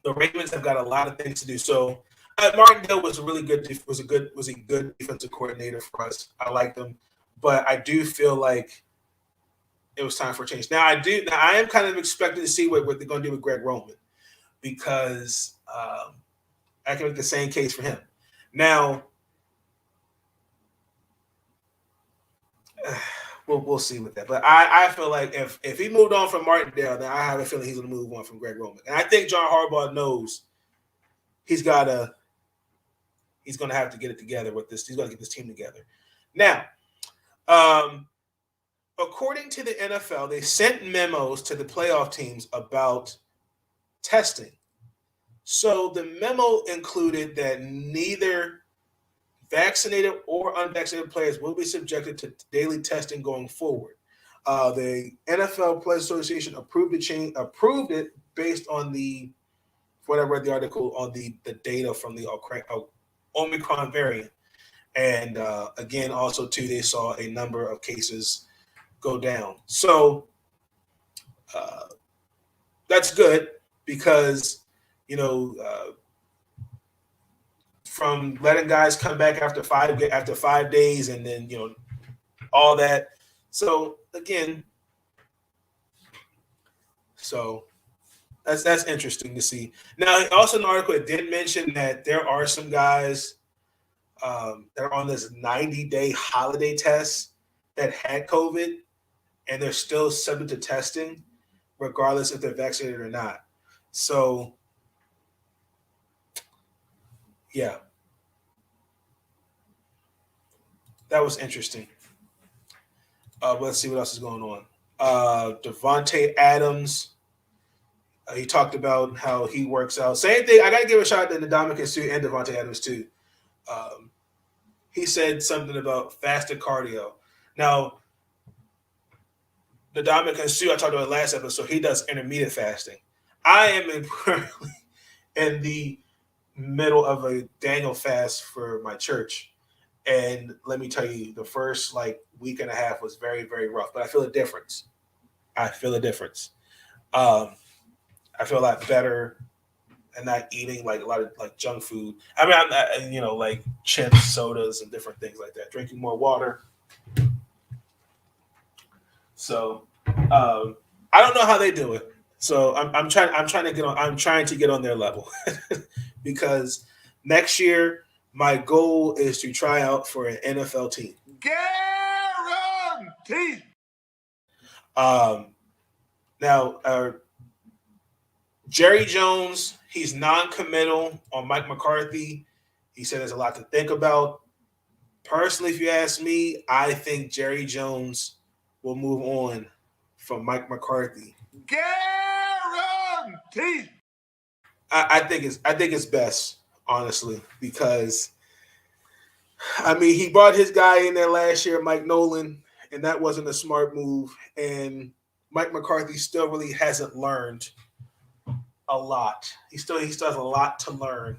the Ravens have got a lot of things to do. So Martindale was a good defensive coordinator for us. I liked him, but I do feel like it was time for a change. Now I am kind of expecting to see what they're going to do with Greg Roman, because I can make the same case for him. Now we'll see with that, but I feel like if he moved on from Martindale, then I have a feeling he's going to move on from Greg Roman, and I think John Harbaugh knows he's going to have to get it together with this. He's going to get this team together. Now, according to the NFL, they sent memos to the playoff teams about testing. So the memo included that neither vaccinated or unvaccinated players will be subjected to daily testing going forward. The NFL Players Association approved it based on when I read the article, on the data from the Omicron variant. And again, also too, they saw a number of cases go down. So that's good, because from letting guys come back after 5 days, and then all that. So again, that's interesting to see. Now, also in the article, it did mention that there are some guys that are on this 90-day holiday test that had COVID, and they're still subject to testing, regardless if they're vaccinated or not. So, yeah, that was interesting. Let's see what else is going on. Devontae Adams, he talked about how he works out. Same thing. I got to give a shout out to Ndamukong Suh and Devontae Adams too. He said something about fasted cardio. Now, Ndamukong Suh, I talked about last episode, he does intermittent fasting. I am in the middle of a Daniel fast for my church. And let me tell you, the first week and a half was very, very rough, but I feel a difference. I feel a lot better and not eating a lot of junk food. I mean, I'm not, like chips, sodas, and different things like that. Drinking more water. So I don't know how they do it. So I'm trying to get on their level because next year my goal is to try out for an NFL team. Guaranteed. Now, Jerry Jones, he's non-committal on Mike McCarthy. He said there's a lot to think about. Personally, if you ask me, I think Jerry Jones will move on from Mike McCarthy. Guaranteed. I think it's best, honestly, because he brought his guy in there last year, Mike Nolan, and that wasn't a smart move. And Mike McCarthy still really hasn't learned a lot. He still has a lot to learn.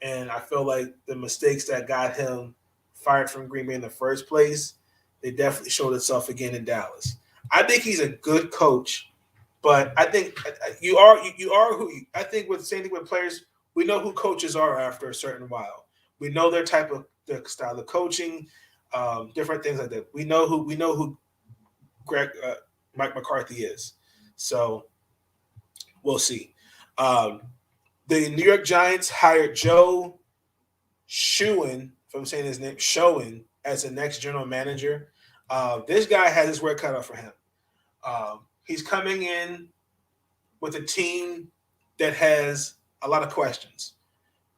And I feel like the mistakes that got him fired from Green Bay in the first place, they definitely showed itself again in Dallas. I think he's a good coach, but I think you are who I think with the same thing with players, we know who coaches are after a certain while. We know their style of coaching, different things like that. We know who Mike McCarthy is. So we'll see. The New York Giants hired Joe Schoen if I'm saying his name, Schoen as the next general manager. This guy has his work cut out for him. He's coming in with a team that has a lot of questions.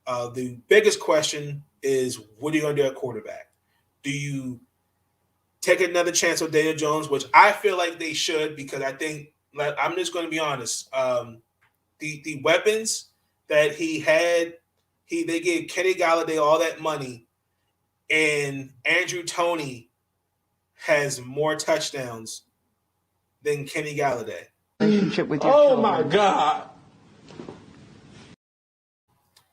The biggest question is, what are you going to do at quarterback? Do you take another chance with Daniel Jones, which I feel like they should, because I think, I'm just going to be honest, the weapons that he had, they gave Kenny Galladay all that money, and Andrew Toney has more touchdowns than Kenny Galladay. Relationship with your children. my God.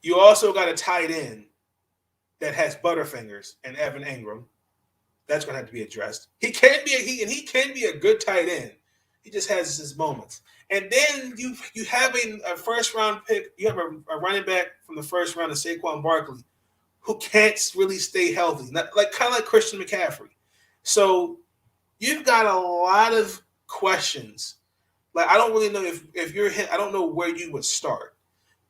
You also got a tight end that has Butterfingers and Evan Ingram. That's going to have to be addressed. He can be a good tight end. He just has his moments. And then you have a first round pick. You have a running back from the first round of Saquon Barkley, who can't really stay healthy, kind of like Christian McCaffrey. So you've got a lot of questions. Like, I don't really know if you're him. I don't know where you would start.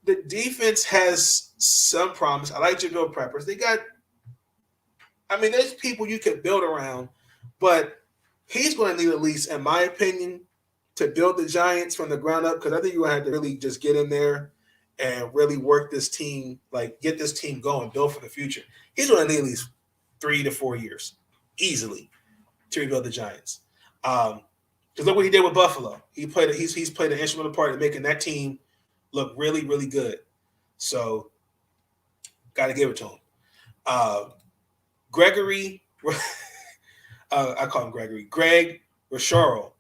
The defense has some problems. I like Jabril Peppers. There's people you could build around, but he's going to need, at least, in my opinion, to build the Giants from the ground up, because I think you're going to have to really just get in there and really work this team, get this team going, build for the future. He's going to need at least 3 to 4 years, easily, to rebuild the Giants. Because look what he did with Buffalo. He's played an instrumental part in making that team look really, really good. So, got to give it to him. Gregory, I call him Gregory. Greg Rochero.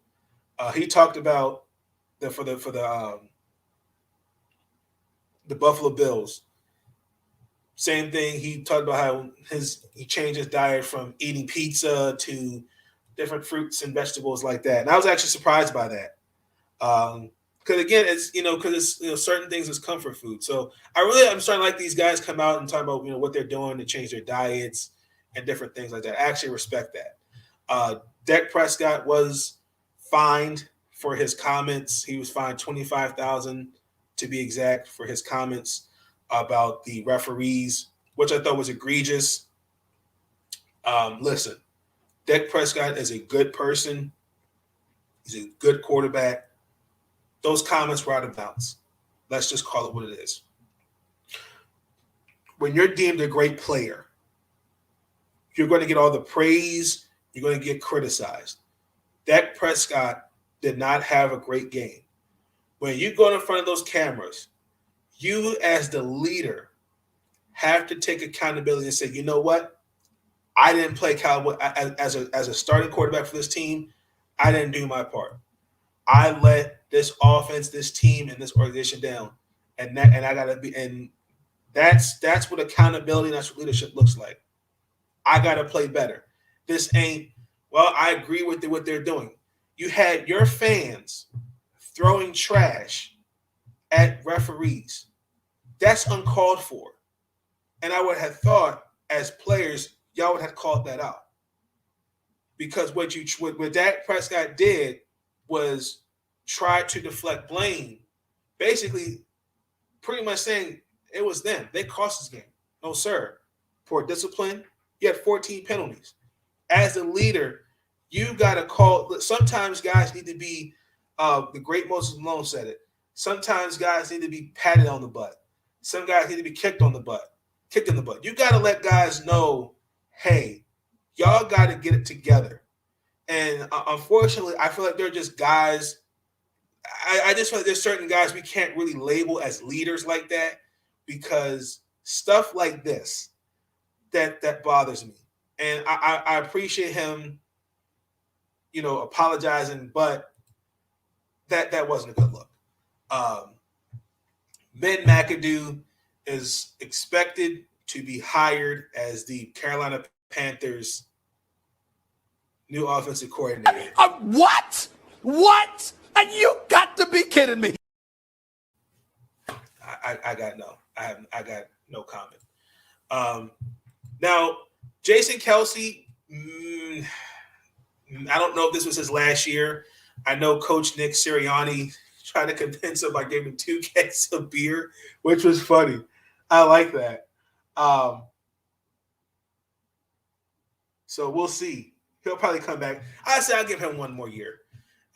He talked about for the Buffalo Bills. Same thing. He talked about how he changed his diet from eating pizza to different fruits and vegetables like that. And I was actually surprised by that. Because again, it's certain things is comfort food. So I'm starting to like these guys come out and talk about what they're doing to change their diets and different things like that. I actually respect that. Dak Prescott was fined for his comments. He was fined $25,000 to be exact for his comments about the referees, which I thought was egregious. Listen, Dak Prescott is a good person. He's a good quarterback. Those comments were out of bounds. Let's just call it what it is. When you're deemed a great player, you're going to get all the praise. You're going to get criticized. Dak Prescott did not have a great game. When you go in front of those cameras, you as the leader have to take accountability and say, you know what? I didn't play Cowboy as a starting quarterback for this team. I didn't do my part. I let this offense, this team, and this organization down, and I gotta be. And that's what accountability and that's what leadership looks like. I gotta play better. This ain't. Well, I agree with what they're doing. You had your fans throwing trash at referees. That's uncalled for. And I would have thought, as players, y'all would have called that out. Because what Dak Prescott did was try to deflect blame, basically pretty much saying it was them. They cost this game. No, sir. Poor discipline. You had 14 penalties. As a leader, you got to call. Sometimes guys need to be, the great Moses Malone said it, sometimes guys need to be patted on the butt. Some guys need to be kicked in the butt. You got to let guys know, hey, y'all got to get it together. And unfortunately, I feel like they're just guys. I just feel like there's certain guys we can't really label as leaders like that, because stuff like this, that bothers me. And I appreciate him, apologizing, but that wasn't a good look. Ben McAdoo is expected to be hired as the Carolina Panthers' new offensive coordinator. What? What? And you got to be kidding me. I got no comment. Now, Jason Kelce, I don't know if this was his last year. I know Coach Nick Sirianni tried to convince him by giving him 2 kegs of beer, which was funny. I like that. So we'll see. He'll probably come back. I say I'll give him one more year.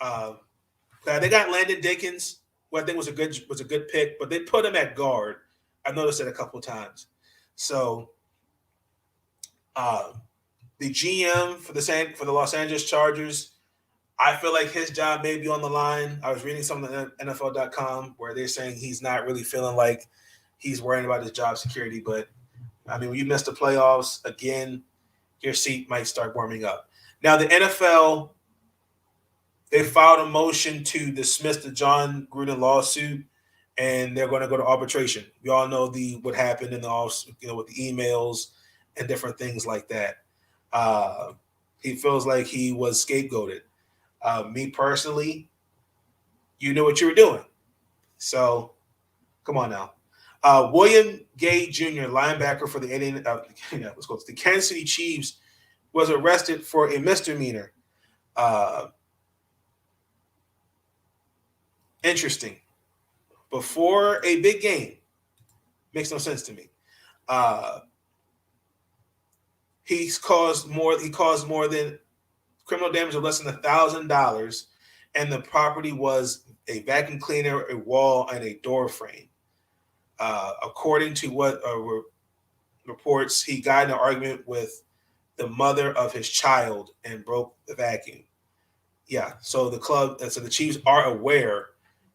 They got Landon Dickens, who I think was a good pick, but they put him at guard. I've noticed it a couple of times. So the GM for the Los Angeles Chargers, I feel like his job may be on the line. I was reading something on NFL.com where they're saying he's not really feeling like he's worrying about his job security. But, I mean, when you miss the playoffs, again, your seat might start warming up. Now, the NFL, they filed a motion to dismiss the John Gruden lawsuit, and they're going to go to arbitration. We all know what happened in with the emails and different things like that. He feels like he was scapegoated. Me personally, you knew what you were doing. So, come on now. William Gay Jr., linebacker for the the Kansas City Chiefs, was arrested for a misdemeanor. Interesting. Before a big game. Makes no sense to me. He caused more than criminal damage of less than $1,000, and the property was a vacuum cleaner, a wall, and a door frame. According to what reports, he got in an argument with the mother of his child and broke the vacuum. Yeah, so the Chiefs are aware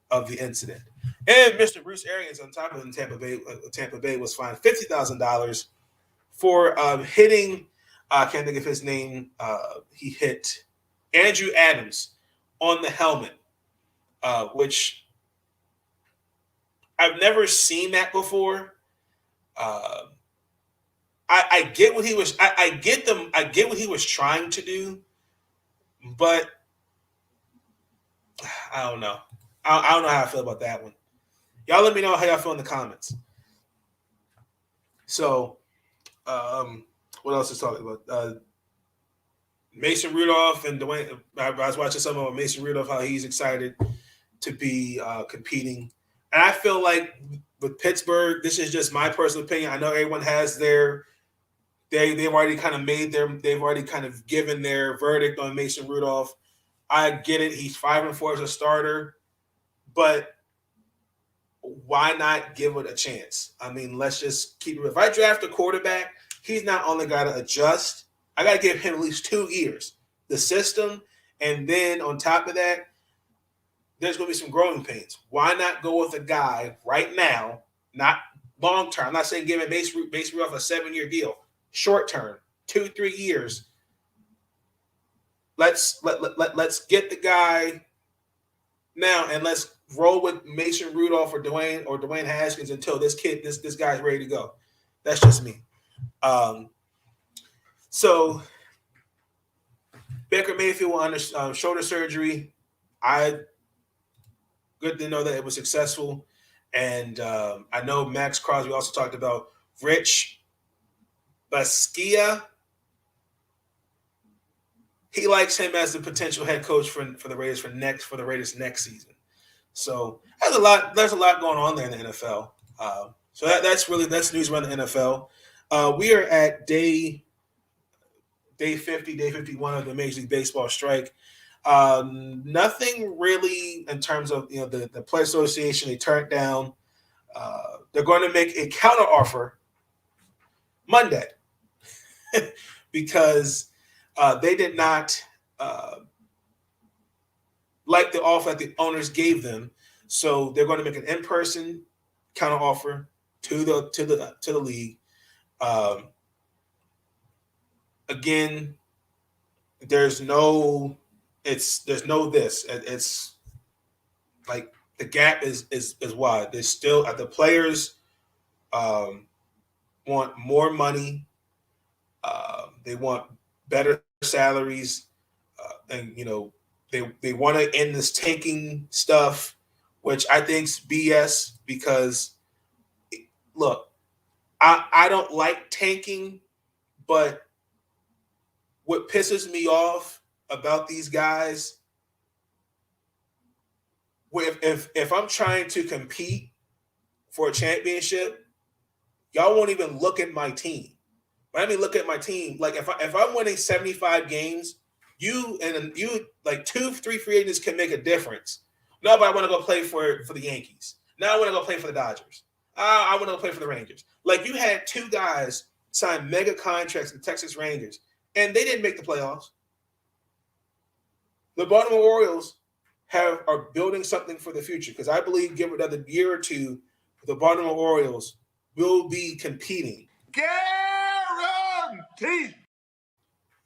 of the incident. And Mr. Bruce Arians, on top of it in Tampa Bay, was fined $50,000 for hitting. I can't think of his name. He hit Andrew Adams on the helmet, which I've never seen that before. I get what he was. I get what he was trying to do, but I don't know. I don't know how I feel about that one. Y'all let me know how y'all feel in the comments. So, what else is talking about? Mason Rudolph and Dwayne. I was watching some of Mason Rudolph, how he's excited to be competing. And I feel like with Pittsburgh, this is just my personal opinion. I know everyone has they've already kind of given their verdict on Mason Rudolph. I get it. He's 5-4 as a starter, but why not give it a chance? I mean, let's just keep it. If I draft a quarterback, he's not only got to adjust. I got to give him at least 2 years, the system, and then on top of that, there's going to be some growing pains. Why not go with a guy right now, not long term? I'm not saying give Mason Rudolph a 7-year deal. Short term, 2-3 years. Let's get the guy now, and let's roll with Mason Rudolph or Dwayne Haskins until this guy's ready to go. That's just me. So Baker Mayfield will under shoulder surgery. Good to know that it was successful, and I know Max Crosby also talked about Rich Basquia. He likes him as the potential head coach for the Raiders for the Raiders next season. So there's a lot going on there in the NFL. So that's news around the NFL. We are at day 50, day 51 of the Major League Baseball strike. Nothing really in terms of the Player Association. They turned down. They're going to make a counteroffer Monday because they did not like the offer that the owners gave them. So they're going to make an in-person counteroffer to the league. Again, there's no this. It's like the gap is wide. There's still the players want more money. They want better salaries, and they want to end this tanking stuff, which I think's BS. Because look, I don't like tanking, but what pisses me off about these guys, if I'm trying to compete for a championship, y'all won't even look at my team. Let me look at my team. Like if I'm winning 75 games, you like 2-3 free agents can make a difference. No, but I want to go play for the Yankees. Now I want to go play for the Dodgers. I want to go play for the Rangers. Like you had two guys sign mega contracts with the Texas Rangers, and they didn't make the playoffs. The Baltimore Orioles are building something for the future because I believe give it another year or two, the Baltimore Orioles will be competing. Guaranteed.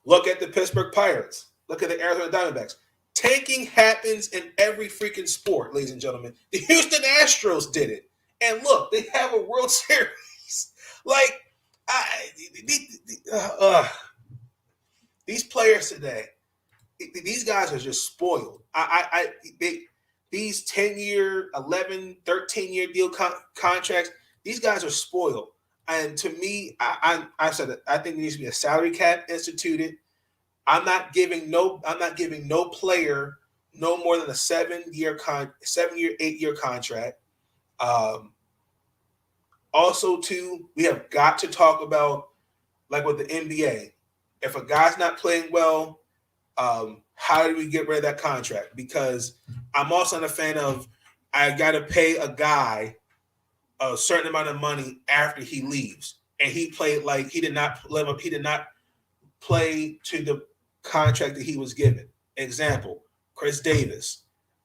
Look at the Pittsburgh Pirates. Look at the Arizona Diamondbacks. Tanking happens in every freaking sport, ladies and gentlemen. The Houston Astros did it. And look, they have a World Series. Like, these players today, these guys are just spoiled. These 10-year, 11, 13-year deal contracts, these guys are spoiled. And to me, I said that I think there needs to be a salary cap instituted. I'm not giving no player no more than a 7-year, 8-year contract. Also, too, we have got to talk about, like with the NBA, if a guy's not playing well, how do we get rid of that contract? Because I'm also not a fan of I got to pay a guy a certain amount of money after he leaves, and he played like he did not live up. He did not play to the contract that he was given. Example: Chris Davis.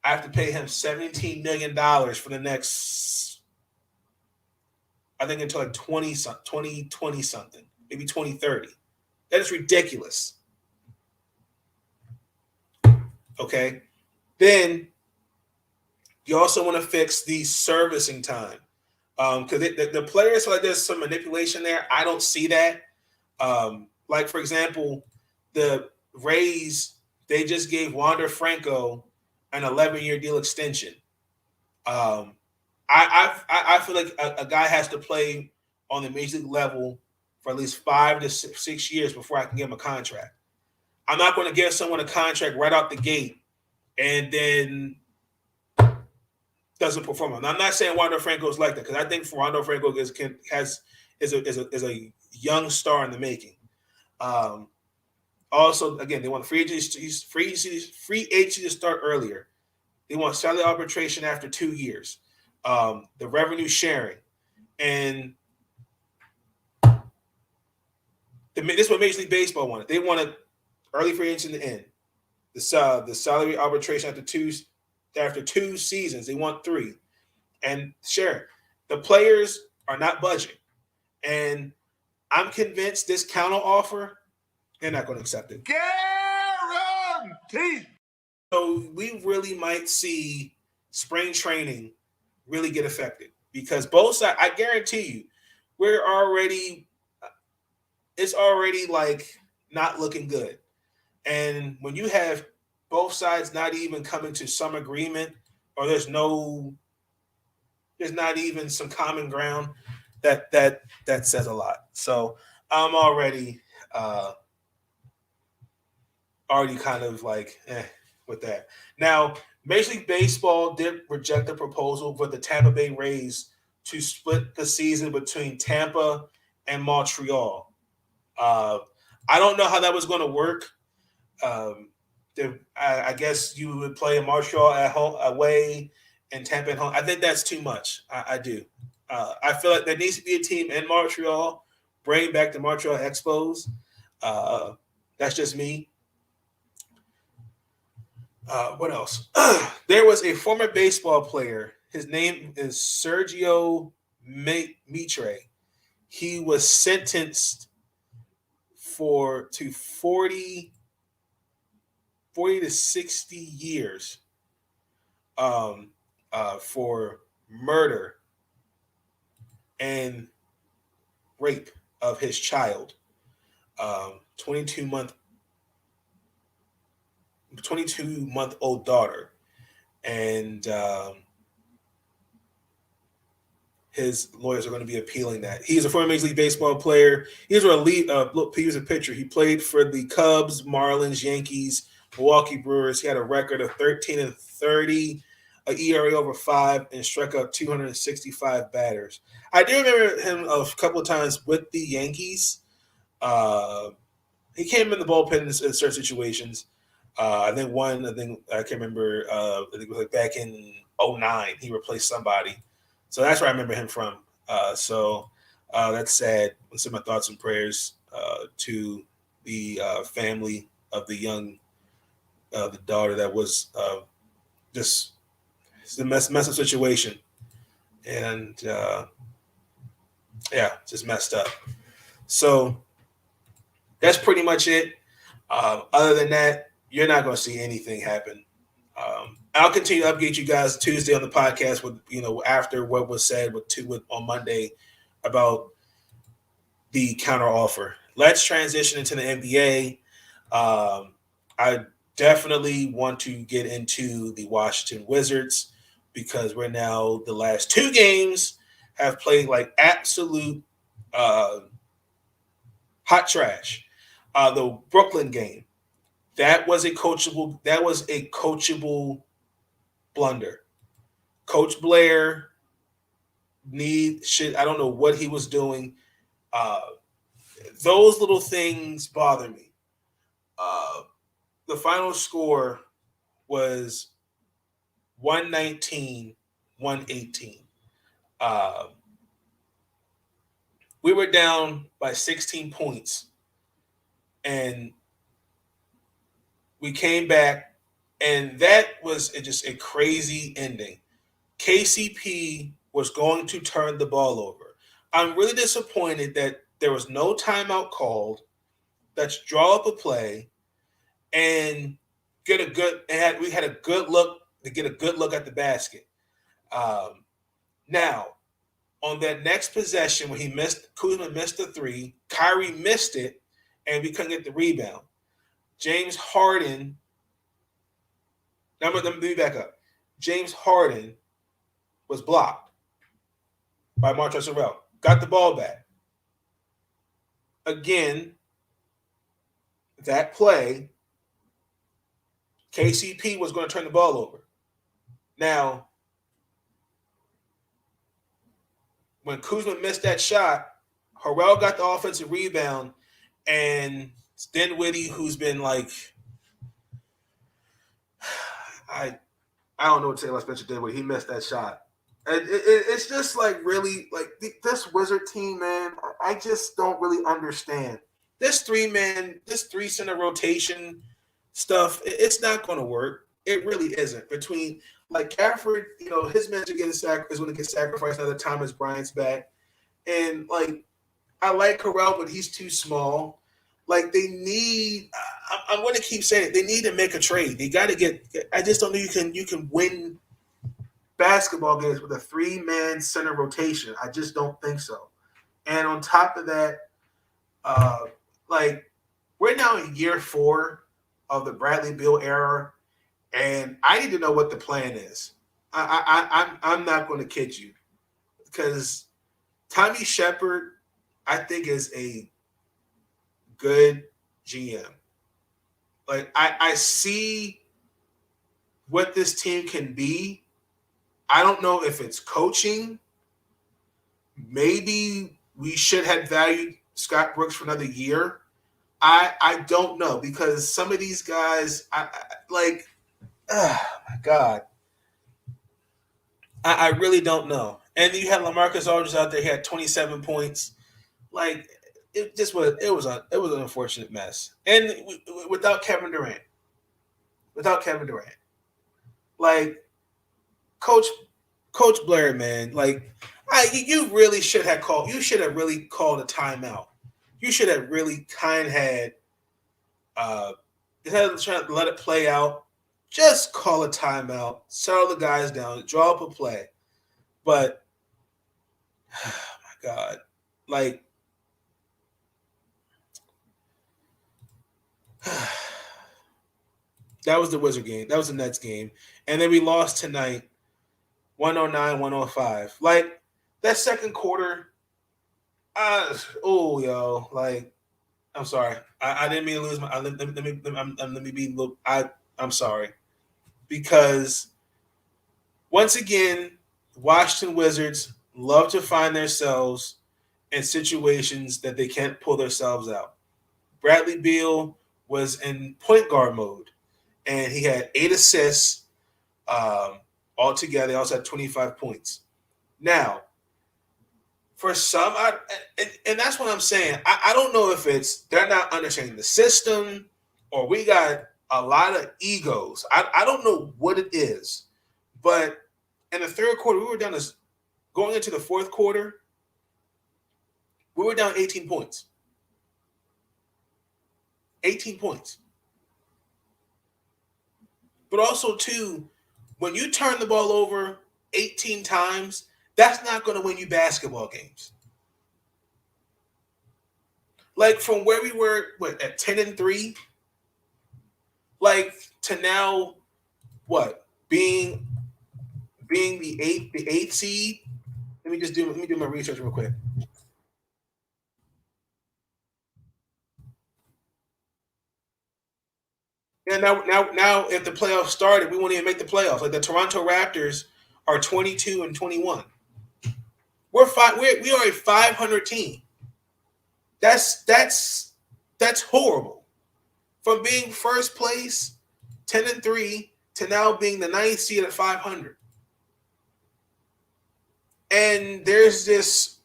I have to pay him $17 million for the next, I think, until like 2020 something, maybe 2030. That is ridiculous. Okay, then you also want to fix the servicing time. Because the players feel like there's some manipulation there. I don't see that. Like, for example, the Rays, they just gave Wander Franco an 11-year deal extension. I feel like a guy has to play on the major league level for at least 5 to 6 years before I can give him a contract. I'm not going to give someone a contract right out the gate and then doesn't perform. And I'm not saying Wander Franco is like that because I think Wander Franco is a young star in the making. Also, again, they want free agency to start earlier. They want salary arbitration after 2 years. The revenue sharing, and this is what Major League Baseball wanted. They wanted early free agency in the end. The salary arbitration after 2 seasons. They want 3. And Sharon, the players are not budging. And I'm convinced this counter offer, they're not going to accept it. Guaranteed. So we really might see spring training really get affected because both sides, I guarantee you, it's already like not looking good. And when you have both sides not even coming to some agreement, or there's not even some common ground, that says a lot. So I'm already kind of like with that. Now, Major League Baseball did reject the proposal for the Tampa Bay Rays to split the season between Tampa and Montreal. I don't know how that was going to work. I guess you would play in Montreal at home, away, and Tampa at home. I think that's too much. I do. I feel like there needs to be a team in Montreal. Bring back the Montreal Expos. That's just me. What else? There was a former baseball player. His name is Sergio Mitre. He was sentenced to 40 to 60 years for murder and rape of his child, 22-month-old daughter, and his lawyers are going to be appealing that. He's a former Major League Baseball player. Here's a picture. He played for the Cubs, Marlins, Yankees, Milwaukee Brewers. He had a record of 13-30, an ERA over 5, and struck out 265 batters. I do remember him a couple of times with the Yankees. He came in the bullpen in certain situations. I think I can't remember. I think it was like back in 2009. He replaced somebody, so that's where I remember him from. So that's sad. Send my thoughts and prayers to the family of the young, the daughter that was just it's a mess up situation, and just messed up. So that's pretty much it. Other than that, you're not going to see anything happen. I'll continue to update you guys Tuesday on the podcast with after what was said on Monday about the counter offer. Let's transition into the NBA. I definitely want to get into the Washington Wizards because we're now the last 2 games have played like absolute hot trash. The Brooklyn game, that was a coachable blunder. Coach Blair I don't know what he was doing. Those little things bother me. The final score was 119-118. We were down by 16 points. And we came back, and that was just a crazy ending. KCP was going to turn the ball over. I'm really disappointed that there was no timeout called. Let's draw up a play and we had a good look to get a good look at the basket. Now, on that next possession when Kuzma missed the 3, Kyrie missed it, and we couldn't get the rebound. James Harden. Let me back up. James Harden was blocked by Montrezl Harrell. Got the ball back. Again, that play, KCP was going to turn the ball over. Now, when Kuzma missed that shot, Harrell got the offensive rebound, and Dinwiddie, who's been like, I don't know what to say about Spencer Dinwiddie. He missed that shot. And it's just like really like this Wizard team, man. I just don't really understand this 3-center rotation stuff. It's not going to work. It really isn't. Between like Gafford, his minutes is going to get sacrificed another time as Bryant's back, and like I like Harrell, but he's too small. Like they need. I'm going to keep saying it. They need to make a trade. They got to get. I just don't know you can win basketball games with a 3-man center rotation. I just don't think so. And on top of that, like we're now in year 4 of the Bradley Beal era, and I need to know what the plan is. I'm not going to kid you, because Tommy Shepard, I think, is a good GM. Like I see what this team can be. I don't know if it's coaching. Maybe we should have valued Scott Brooks for another year. I don't know, because some of these guys, oh my God. I really don't know. And you had LaMarcus Aldridge out there. He had 27 points. Like it was an unfortunate mess. And without Kevin Durant. Like Coach Blair, man, like you really should have called. You should have really called a timeout. You should have really instead of trying to let it play out, just call a timeout, settle the guys down, draw up a play. But oh my God, like that was the Wizard game. That was the Nets game. And then we lost tonight, 109-105. Like, that second quarter, like, I'm sorry. I didn't mean to lose my. Let me be. I'm sorry, because once again, Washington Wizards love to find themselves in situations that they can't pull themselves out. Bradley Beal was in point guard mode, and he had 8 assists altogether. He also had 25 points. Now, for some, and that's what I'm saying. I don't know if it's they're not understanding the system or we got a lot of egos. I don't know what it is, but in the third quarter, we were down as going into the fourth quarter, we were down 18 points. 18 points. But also, too, when you turn the ball over 18 times, that's not going to win you basketball games. Like from where we were, at 10-3, like to now, being the eighth seed. Let me do my research real quick. And now, if the playoffs started, we won't even make the playoffs. Like the Toronto Raptors are 22-21. We are a 500 team. That's horrible. From being first place, 10-3, to now being the 9th seed at 500. And there's this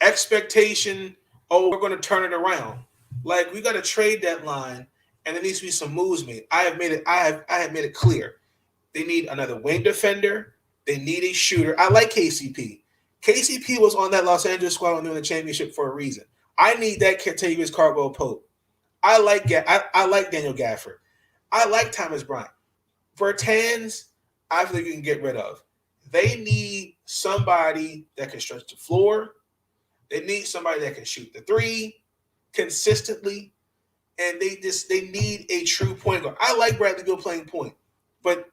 expectation, we're going to turn it around. Like we got a trade deadline, and there needs to be some moves made. I have made it clear. They need another wing defender. They need a shooter. I like KCP. KCP was on that Los Angeles squad when they won the championship for a reason. I need that Kentavious Caldwell-Pope. I like Daniel Gafford. I like Thomas Bryant. Bertans, I feel like you can get rid of. They need somebody that can stretch the floor. They need somebody that can shoot the three consistently. And they need a true point guard. I like Bradley Beal playing point. But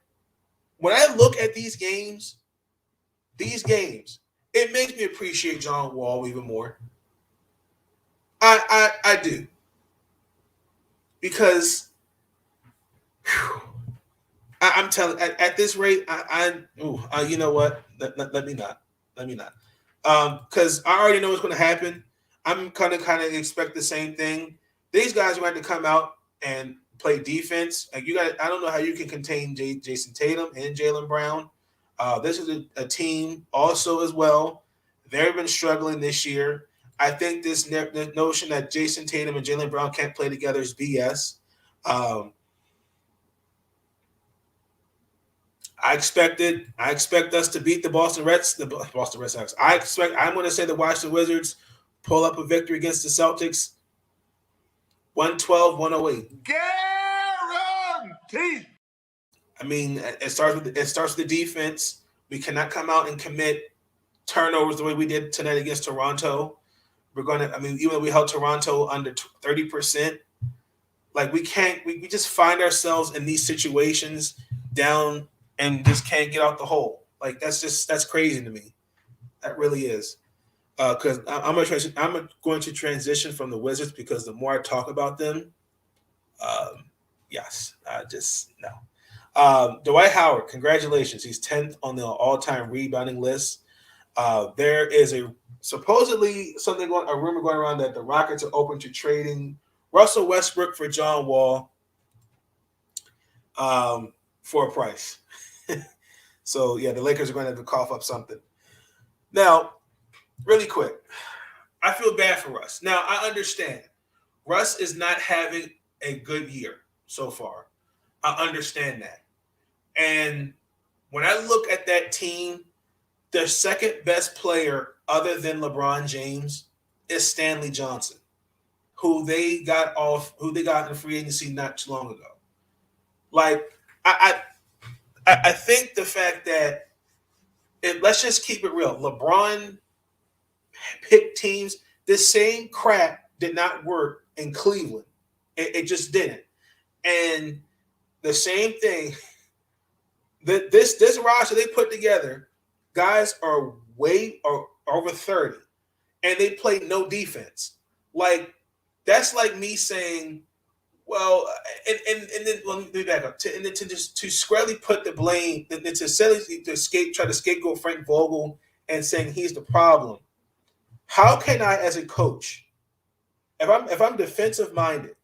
when I look at these games, it makes me appreciate John Wall even more. I do. Because I'm telling at this rate, you know what? Let me not. Because I already know what's going to happen. I'm kind of expect the same thing. These guys are going to come out and play defense. Like I don't know how you can contain Jason Tatum and Jaylen Brown. This is a team also as well. They've been struggling this year. I think this notion that Jason Tatum and Jaylen Brown can't play together is BS. I expect us to beat the Boston Red Sox. I'm going to say the Washington Wizards pull up a victory against the Celtics. 112-108. Guaranteed. I mean, it starts with the defense. We cannot come out and commit turnovers the way we did tonight against Toronto. Even though we held Toronto under 30%, like we can't. We just find ourselves in these situations down and just can't get out the hole. Like that's crazy to me. That really is. Because I'm going to transition from the Wizards because the more I talk about them, no. Dwight Howard, congratulations. He's 10th on the all-time rebounding list. There is supposedly a rumor going around that the Rockets are open to trading Russell Westbrook for John Wall for a price. So, yeah, the Lakers are going to have to cough up something. Now, really quick, I feel bad for Russ. Now, I understand. Russ is not having a good year so far. I understand that. And when I look at that team, their second best player other than LeBron James is Stanley Johnson, who they got in free agency not too long ago. Like, I think the fact that let's just keep it real. LeBron picked teams. This same crap did not work in Cleveland. It just didn't. And the same thing, this roster they put together, guys are over 30, and they play no defense. Like, that's like me saying, well, and then let me back up to squarely put the blame, try to scapegoat Frank Vogel and saying he's the problem. How can I, as a coach, if I'm defensive minded,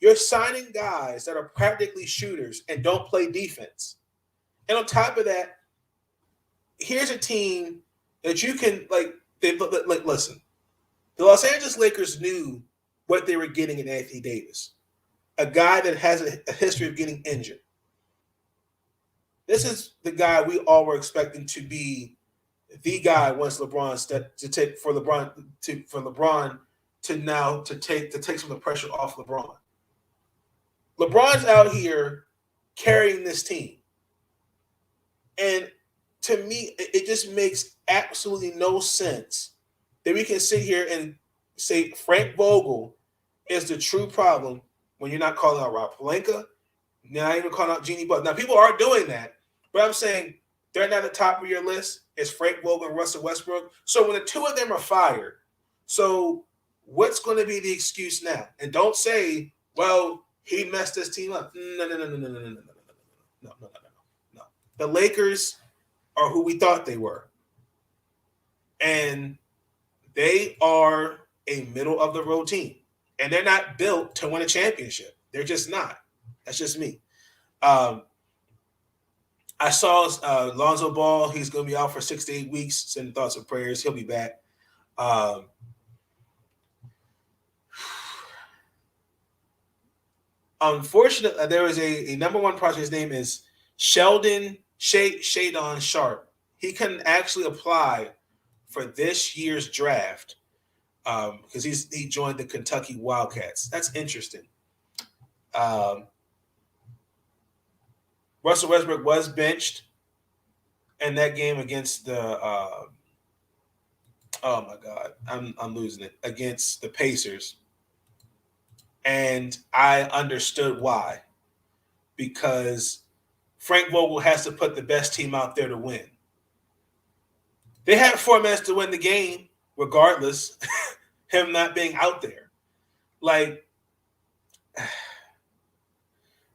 you're signing guys that are practically shooters and don't play defense. And on top of that, here's a team that you can listen. The Los Angeles Lakers knew what they were getting in Anthony Davis, a guy that has a history of getting injured. This is the guy we all were expecting to be the guy once LeBron to take some of the pressure off LeBron. LeBron's out here carrying this team. And to me, it just makes absolutely no sense that we can sit here and say Frank Vogel is the true problem when you're not calling out Rob Pelinka, you're not even calling out Jeannie Buss. Now, people are doing that, but I'm saying they're not at the top of your list. It's Frank Vogel and Russell Westbrook. So when the two of them are fired, so what's going to be the excuse now? And don't say, well, he messed this team up. No. The Lakers are who we thought they were. And they are a middle-of-the-road team. And they're not built to win a championship. They're just not. That's just me. I saw Lonzo Ball. He's going to be out for 6 to 8 weeks. Sending thoughts and prayers. He'll be back. Unfortunately, there was a number one prospect. His name is Shadon Sharp. He couldn't actually apply for this year's draft because he joined the Kentucky Wildcats. That's interesting. Russell Westbrook was benched in that game against the oh my God, I'm losing it, against the Pacers. And I understood why. Because Frank Vogel has to put the best team out there to win. They had 4 minutes to win the game, regardless, him not being out there. Like,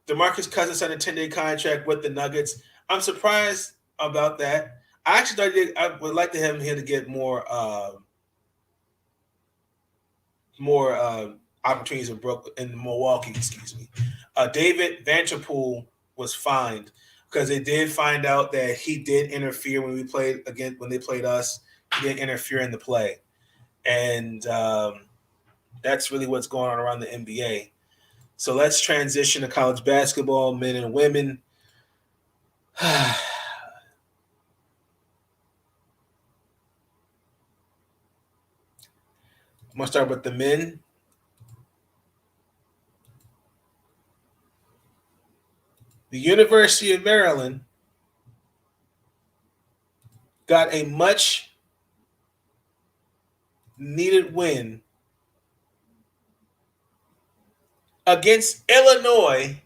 DeMarcus Cousins signed a 10-day contract with the Nuggets. I'm surprised about that. I actually thought I would like to have him to get more opportunities in Milwaukee. Excuse me. David Vanderpool was fined because they did find out that he did interfere when they played us. He did interfere in the play, and that's really what's going on around the NBA. So let's transition to college basketball, men and women. I'm going to start with the men. The University of Maryland got a much needed win against Illinois,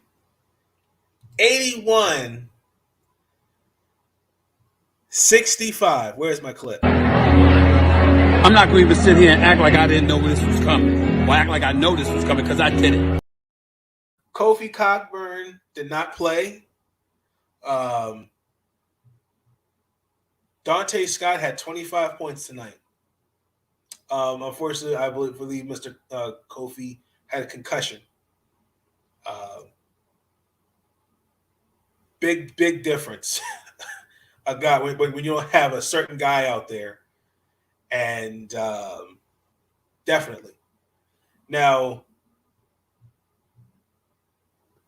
81-65. Where's my clip? I'm not going to even sit here and act like I didn't know this was coming. Or act like I know this was coming because I did it. Kofi Cockburn did not play. Dante Scott had 25 points tonight. Unfortunately, I believe Mr. Kofi had a concussion. Big difference. A guy when you don't have a certain guy out there, and definitely now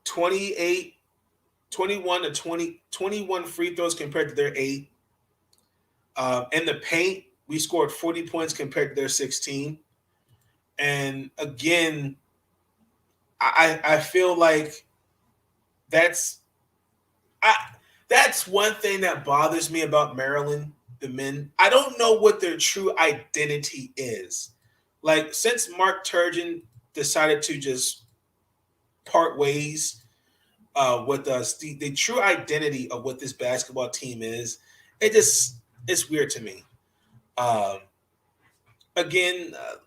21 free throws compared to their 8. In the paint, we scored 40 points compared to their 16. And again, I feel like that's one thing that bothers me about Maryland, the men. I don't know what their true identity is. Like, since Mark Turgeon decided to just part ways with us, the true identity of what this basketball team is, it's weird to me.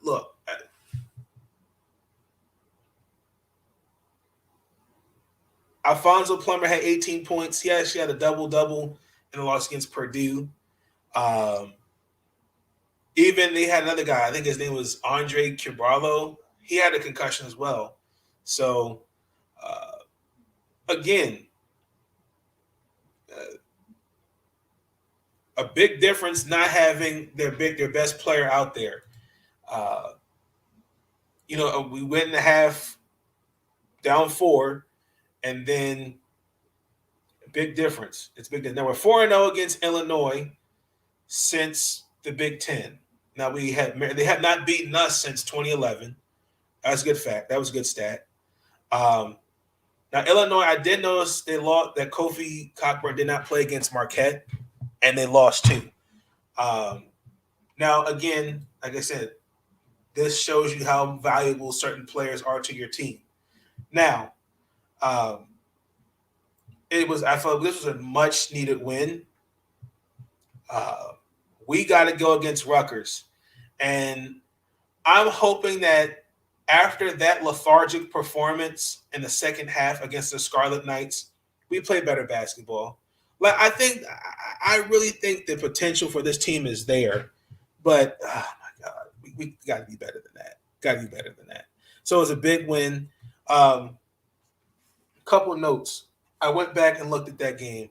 Look, Alfonso Plummer had 18 points. He actually had a double-double in the loss against Purdue. Even they had another guy. I think his name was Andre Cubarlo. he had a concussion as well. So, again, a big difference not having their best player out there. We went in the half down 4, and then a big difference. It's big. Now we're 4-0 against Illinois since the Big Ten. Now they have not beaten us since 2011. That's a good fact. That was a good stat. Now Illinois, I did notice they lost that Kofi Cockburn did not play against Marquette, and they lost too. Now again, like I said, this shows you how valuable certain players are to your team. Now, I felt this was a much needed win. We got to go against Rutgers, and I'm hoping that after that lethargic performance in the second half against the Scarlet Knights, we play better basketball. Like I really think the potential for this team is there, but oh my God, we got to be better than that. Got to be better than that. So it was a big win. Couple notes. I went back and looked at that game.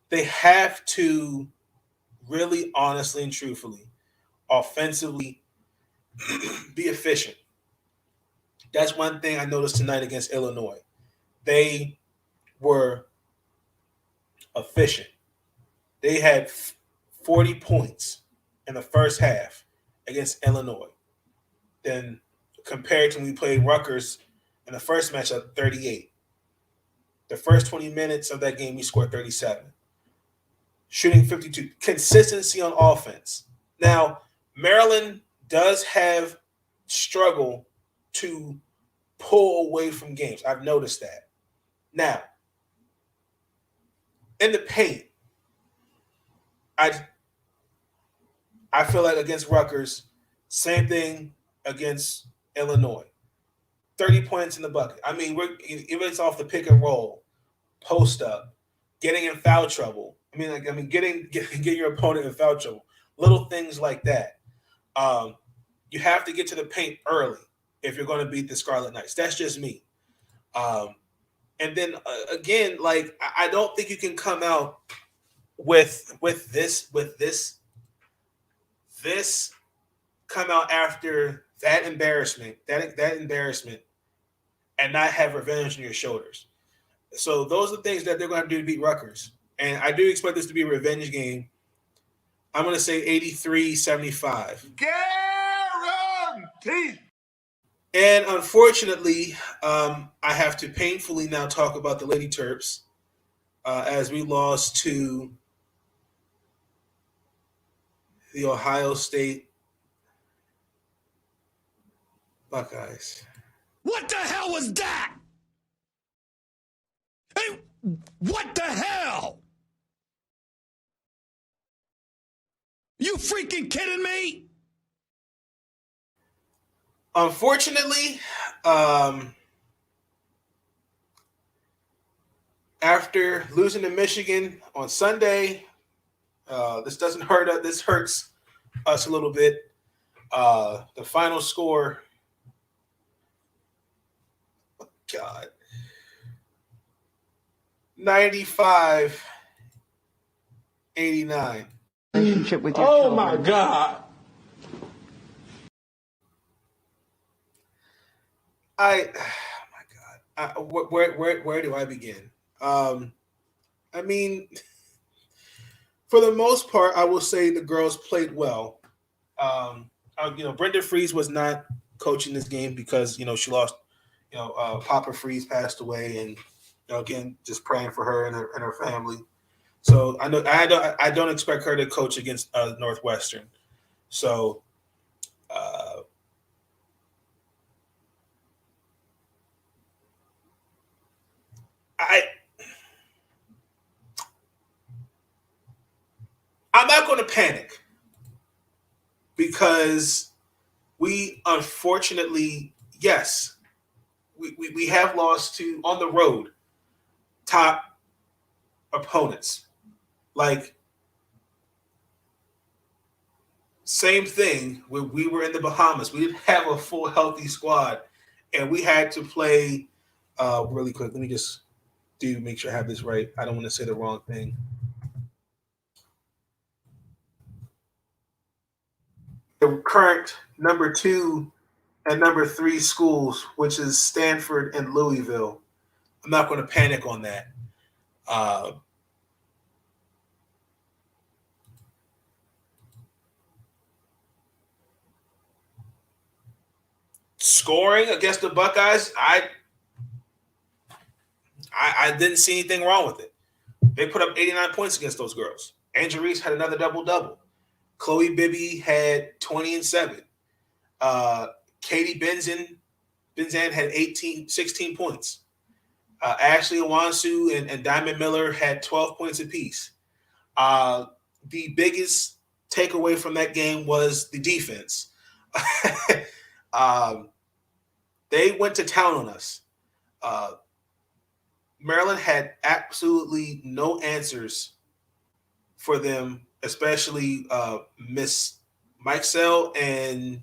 They have to really, honestly, and truthfully, offensively, be efficient. That's one thing I noticed tonight against Illinois. They were efficient. They had 40 points in the first half against Illinois. Then compared to when we played Rutgers in the first matchup, 38. The first 20 minutes of that game, we scored 37. Shooting 52. Consistency on offense. Now, Maryland does have struggle to pull away from games. I've noticed that. Now, in the paint, I feel like against Rutgers, same thing against Illinois. 30 points in the bucket. I mean, even it's off the pick and roll, post up, getting in foul trouble. Getting your opponent in foul trouble. Little things like that. You have to get to the paint early if you're going to beat the Scarlet Knights. That's just me. And then again, like I don't think you can come out with this come out after that embarrassment and not have revenge on your shoulders. So those are things that they're going to do to beat Rutgers. And I do expect this to be a revenge game. I'm going to say 83-75. Guaranteed. And unfortunately, I have to painfully now talk about the Lady Terps as we lost to the Ohio State Buckeyes. What the hell was that? Hey, what the hell? You freaking kidding me? Unfortunately, after losing to Michigan on Sunday, this doesn't hurt us. This hurts us a little bit. The final score, oh God, 95-89. Relationship with your Oh children. my God. Where do I begin? I mean, for the most part, I will say the girls played well. Brenda Freeze was not coaching this game because she lost. Papa Freeze passed away, and again, just praying for her and her family. So I know I don't expect her to coach against Northwestern. So. I'm not going to panic because we unfortunately, yes, we have lost to, on the road, top opponents like same thing when we were in the Bahamas. We didn't have a full healthy squad, and we had to play really quick. Let me just make sure I have this right. I don't want to say the wrong thing. The current number 2 and number 3 schools, which is Stanford and Louisville. I'm not going to panic on that. Scoring against the Buckeyes, I didn't see anything wrong with it. They put up 89 points against those girls. Angel Reese had another double-double. Chloe Bibby had 20 and 7. Katie Benzan had 16 points. Ashley Owansu and Diamond Miller had 12 points apiece. The biggest takeaway from that game was the defense. They went to town on us. Maryland had absolutely no answers for them, especially Miss Mikesell and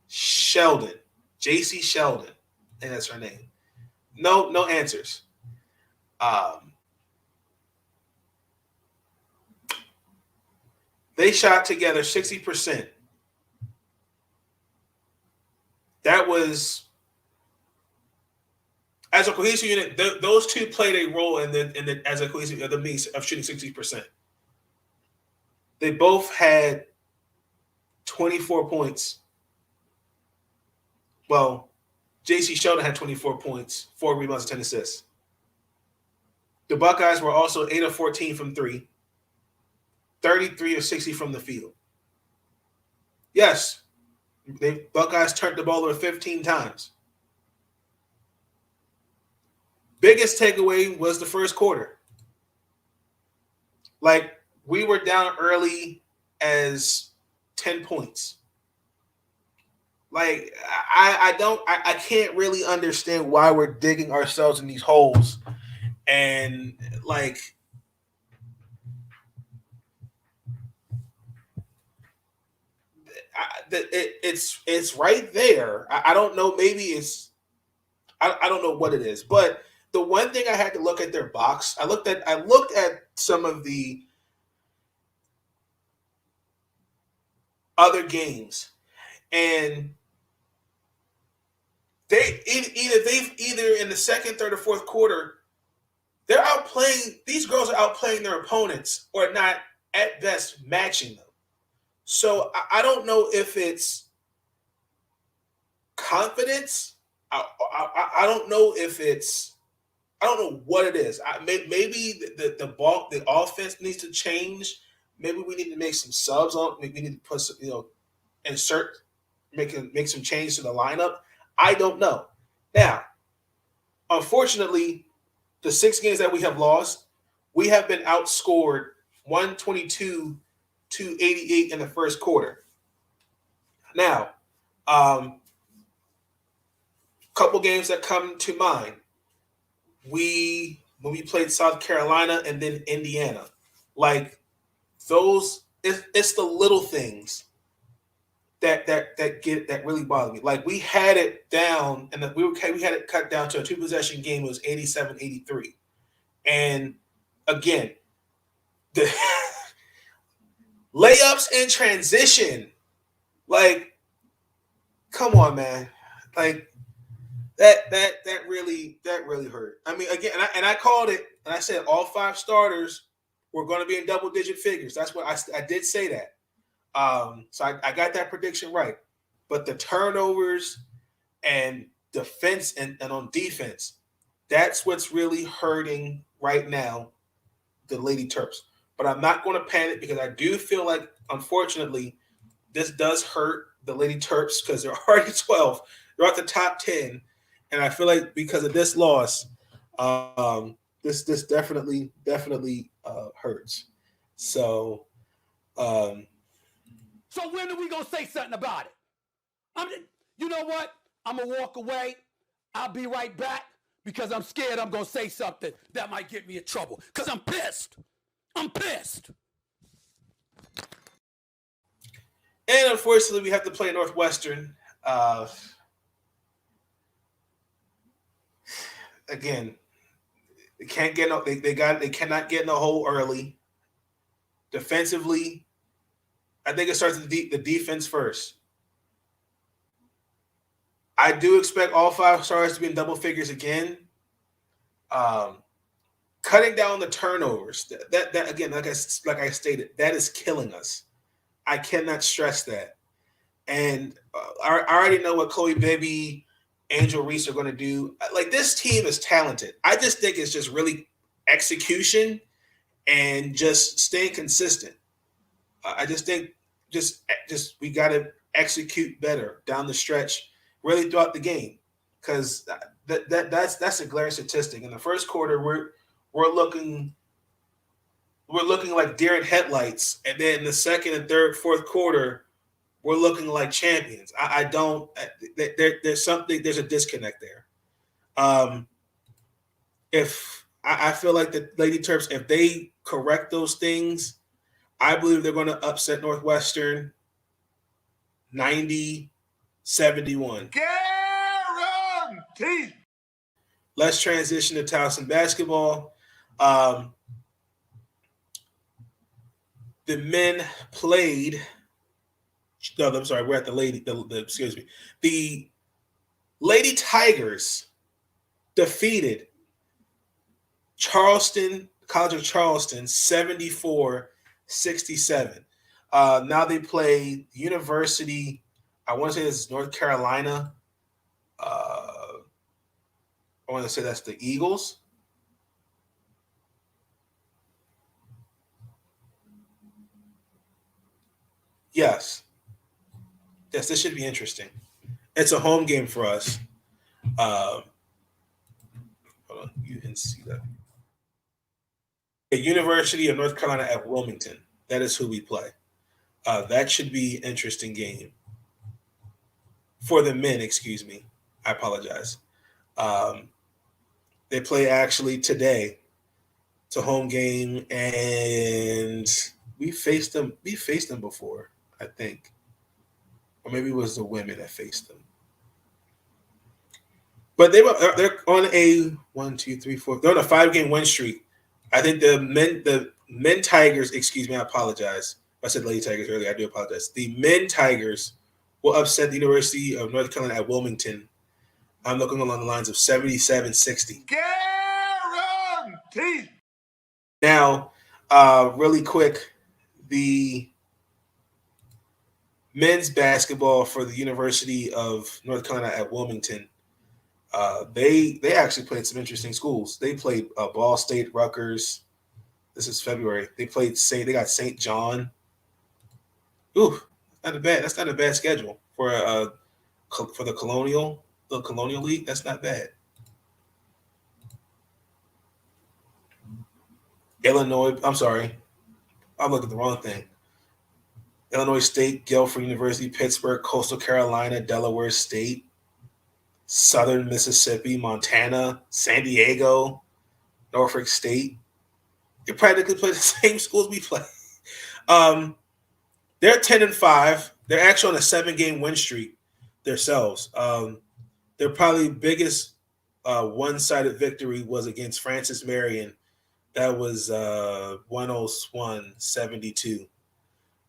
Sheldon, JC Sheldon, and that's her name. No answers. They shot together 60%. That was, as a cohesive unit, those two played a role in the as a cohesive of the means of shooting 60%. They both had 24 points. Well, J.C. Sheldon had 24 points, 4 rebounds, and 10 assists. The Buckeyes were also 8 of 14 from 3, 33 of 60 from the field. Yes, Buckeyes turned the ball over 15 times. Biggest takeaway was the first quarter. Like, we were down early as 10 points. Like, I can't really understand why we're digging ourselves in these holes. And, like, it's right there. I don't know. Maybe it's I don't know what it is. But the one thing I had to look at their box. I looked at some of the other games, and they either in the second, third, or fourth quarter, they're outplaying. These girls are outplaying their opponents, or not at best matching them. So I don't know if it's confidence. I don't know if it's. I don't know what it is. Maybe the offense needs to change. Maybe we need to make some subs on. Maybe we need to put some, make some change to the lineup. I don't know. Now, unfortunately, the 6 games that we have lost, we have been outscored 122 to 88 in the first quarter. Now, couple games that come to mind. When we played South Carolina and then Indiana, like those, it's the little things that really bother me. Like, we had it down, and we had it cut down to a 2-possession game. It was 87-83, and again, the layups in transition. Like, come on, man. Like, that really hurt. I mean, again, and I called it, and I said all 5 starters were going to be in double-digit figures. That's what I did say that. So I got that prediction right. But the turnovers and defense and on defense, that's what's really hurting right now, the Lady Terps. But I'm not going to panic, because I do feel like, unfortunately, this does hurt the Lady Terps, because they're already 12. They're at the top 10. And I feel like because of this loss, this definitely hurts. So when are we gonna say something about it? You know what? I'm gonna walk away. I'll be right back, because I'm scared I'm gonna say something that might get me in trouble. Because I'm pissed. I'm pissed. And unfortunately, we have to play Northwestern. Again, they can't get no. They cannot get in the hole early. Defensively, I think it starts with the defense first. I do expect all 5 stars to be in double figures again. Cutting down the turnovers. That again, like I stated, that is killing us. I cannot stress that. And I already know what Chloe Bibby, Angel Reese are going to do. Like, this team is talented. I just think it's just really execution and just staying consistent. I just think just we got to execute better down the stretch, really throughout the game, because that's a glaring statistic. In the first quarter, we're looking like deer in headlights, and then in the second and third, fourth quarter, we're looking like champions. I don't. There's a disconnect there. If I feel like the Lady Terps, if they correct those things, I believe they're going to upset Northwestern 90-71. Guaranteed. Let's transition to Towson Basketball. The men played. No, I'm sorry. We're at the lady. Excuse me. The Lady Tigers defeated Charleston, College of Charleston, 74-67. Now they play the University. I want to say this is North Carolina. I want to say that's the Eagles. Yes, this should be interesting. It's a home game for us. Hold on, you can see that. The University of North Carolina at Wilmington. That is who we play. That should be an interesting game. For the men, excuse me. I apologize. They play actually today. It's a home game, and we faced them. We faced them before, I think. Or maybe it was the women that faced them. But they're on a 1, 2, 3, 4. They're on a 5-game win streak. I think the men Tigers, excuse me, I apologize. I said Lady Tigers earlier. I do apologize. The men Tigers will upset the University of North Carolina at Wilmington. I'm looking along the lines of 77-60. Guaranteed. Now, really quick, the men's basketball for the University of North Carolina at Wilmington, they actually played some interesting schools. They played Ball State, Rutgers. This is February. They got St. John. Ooh, that's not a bad schedule for the Colonial League. That's not bad. Illinois. I'm sorry, I'm looking at the wrong thing. Illinois State, Guilford University, Pittsburgh, Coastal Carolina, Delaware State, Southern Mississippi, Montana, San Diego, Norfolk State. They practically play the same schools we play. They're 10-5. They're actually on a 7-game win streak themselves. Their probably biggest one-sided victory was against Francis Marion. That was 101-72.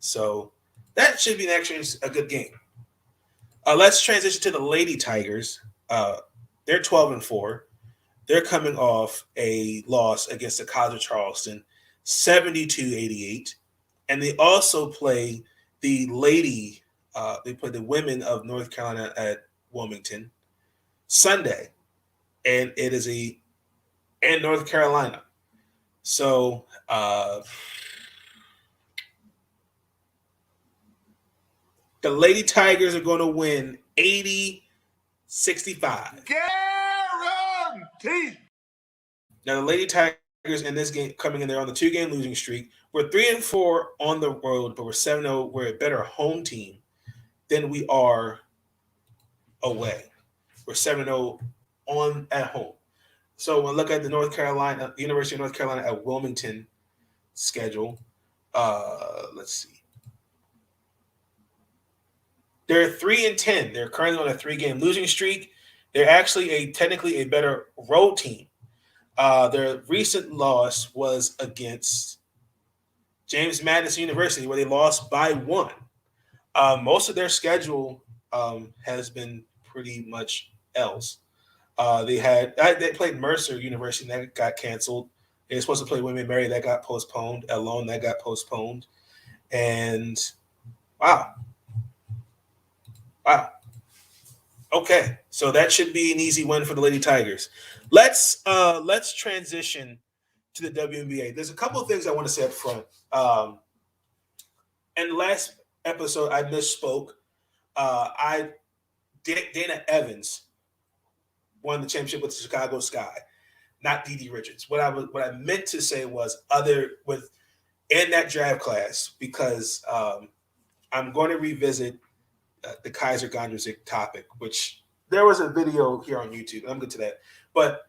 So that should be actually a good game. Let's transition to the Lady Tigers. They're 12-4. They're coming off a loss against the College of Charleston, 72-88. And they also play the the women of North Carolina at Wilmington Sunday. And it is in North Carolina. So the Lady Tigers are going to win 80-65. Guaranteed. Now, the Lady Tigers in this game coming in there on the 2-game losing streak. We're 3-4 on the road, but we're 7-0. We're a better home team than we are away. We're 7-0 at home. So when we look at the University of North Carolina at Wilmington schedule, let's see. They're 3-10. They're currently on a 3-game losing streak. They're actually technically a better road team. Their recent loss was against James Madison University, where they lost by 1. Most of their schedule has been pretty much L's. They played Mercer University, and that got canceled. They were supposed to play William & Mary, that got postponed. Elon, that got postponed. And wow. Okay, so that should be an easy win for the Lady Tigers. Let's transition to the WNBA. There's a couple of things I want to say up front. In the last episode, I misspoke. Dana Evans won the championship with the Chicago Sky, not Dee Richards. What I meant to say was in that draft class, because I'm going to revisit the Kysre Gondrezick topic, which there was a video here on YouTube, and I'm good to that. But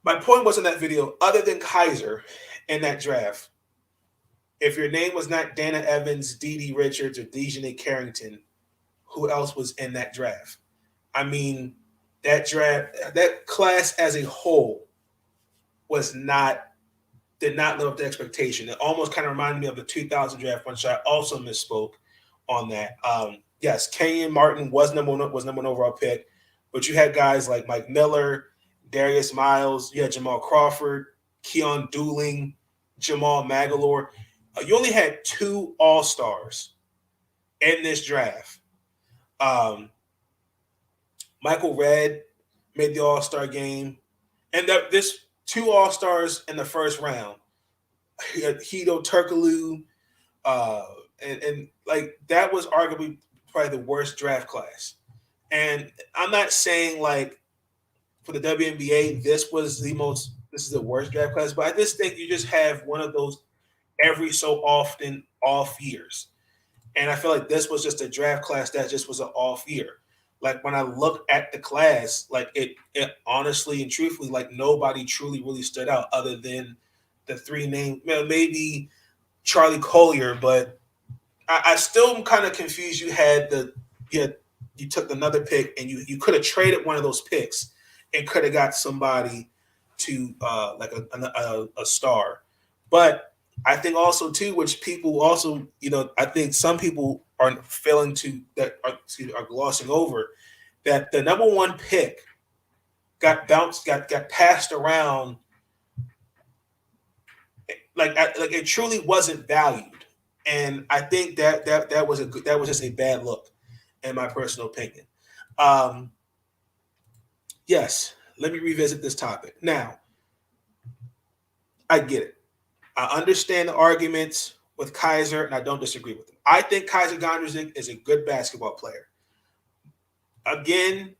my point was in that video, other than Kysre in that draft, if your name was not Dana Evans, Dee Richards, or Dejanay Carrington, who else was in that draft? I mean, that class as a whole did not live up to expectation. It almost kind of reminded me of the 2000 draft, which I also misspoke on that. Yes, Kenyon Martin was number one overall pick, but you had guys like Mike Miller, Darius Miles, you had Jamal Crawford, Keon Dooling, Jamal Magalore. You only had 2 All-Stars in this draft. Michael Redd made the All-Star game, and this 2 All-Stars in the first round. Hedo Turkoglu, and like that was arguably probably the worst draft class. And I'm not saying like for the WNBA this is the worst draft class, but I just think you just have one of those every so often off years. And I feel like this was just a draft class that just was an off year. Like when I look at the class, like it honestly and truthfully, like nobody truly really stood out other than the 3 names, maybe Charlie Collier, but I still am kind of confused. You took another pick and you could have traded one of those picks and could have got somebody to like a star. But I think also too, which people also, I think some people are failing to are glossing over, that the number 1 pick got passed around like it truly wasn't valued. And I think that was just a bad look, in my personal opinion. Yes, let me revisit this topic. Now, I get it. I understand the arguments with Kysre, and I don't disagree with them. I think Kysre Gondrezick is a good basketball player. Again,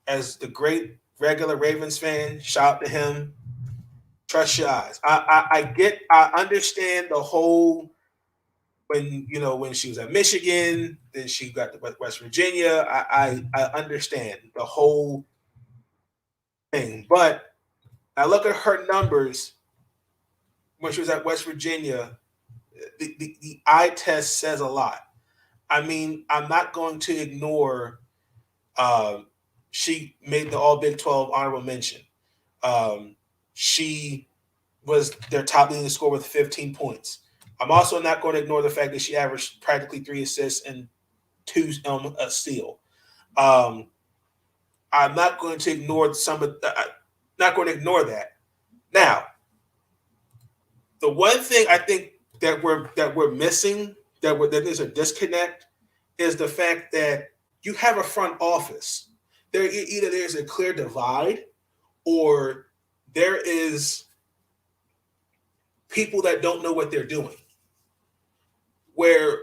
as the great regular Ravens fan, shout out to him. Trust your eyes. I understand the whole when she was at Michigan, then she got to West Virginia. I understand the whole thing, but I look at her numbers when she was at West Virginia. The eye test says a lot. I mean, I'm not going to ignore. She made the All Big 12 honorable mention. She was their top leading scorer with 15 points. I'm also not going to ignore the fact that she averaged practically 3 assists and 2 a steal. I'm not going to ignore not going to ignore that. Now, the one thing I think that we're missing, that there's a disconnect, is the fact that you have a front office. Either there's a clear divide, or there is people that don't know what they're doing. Where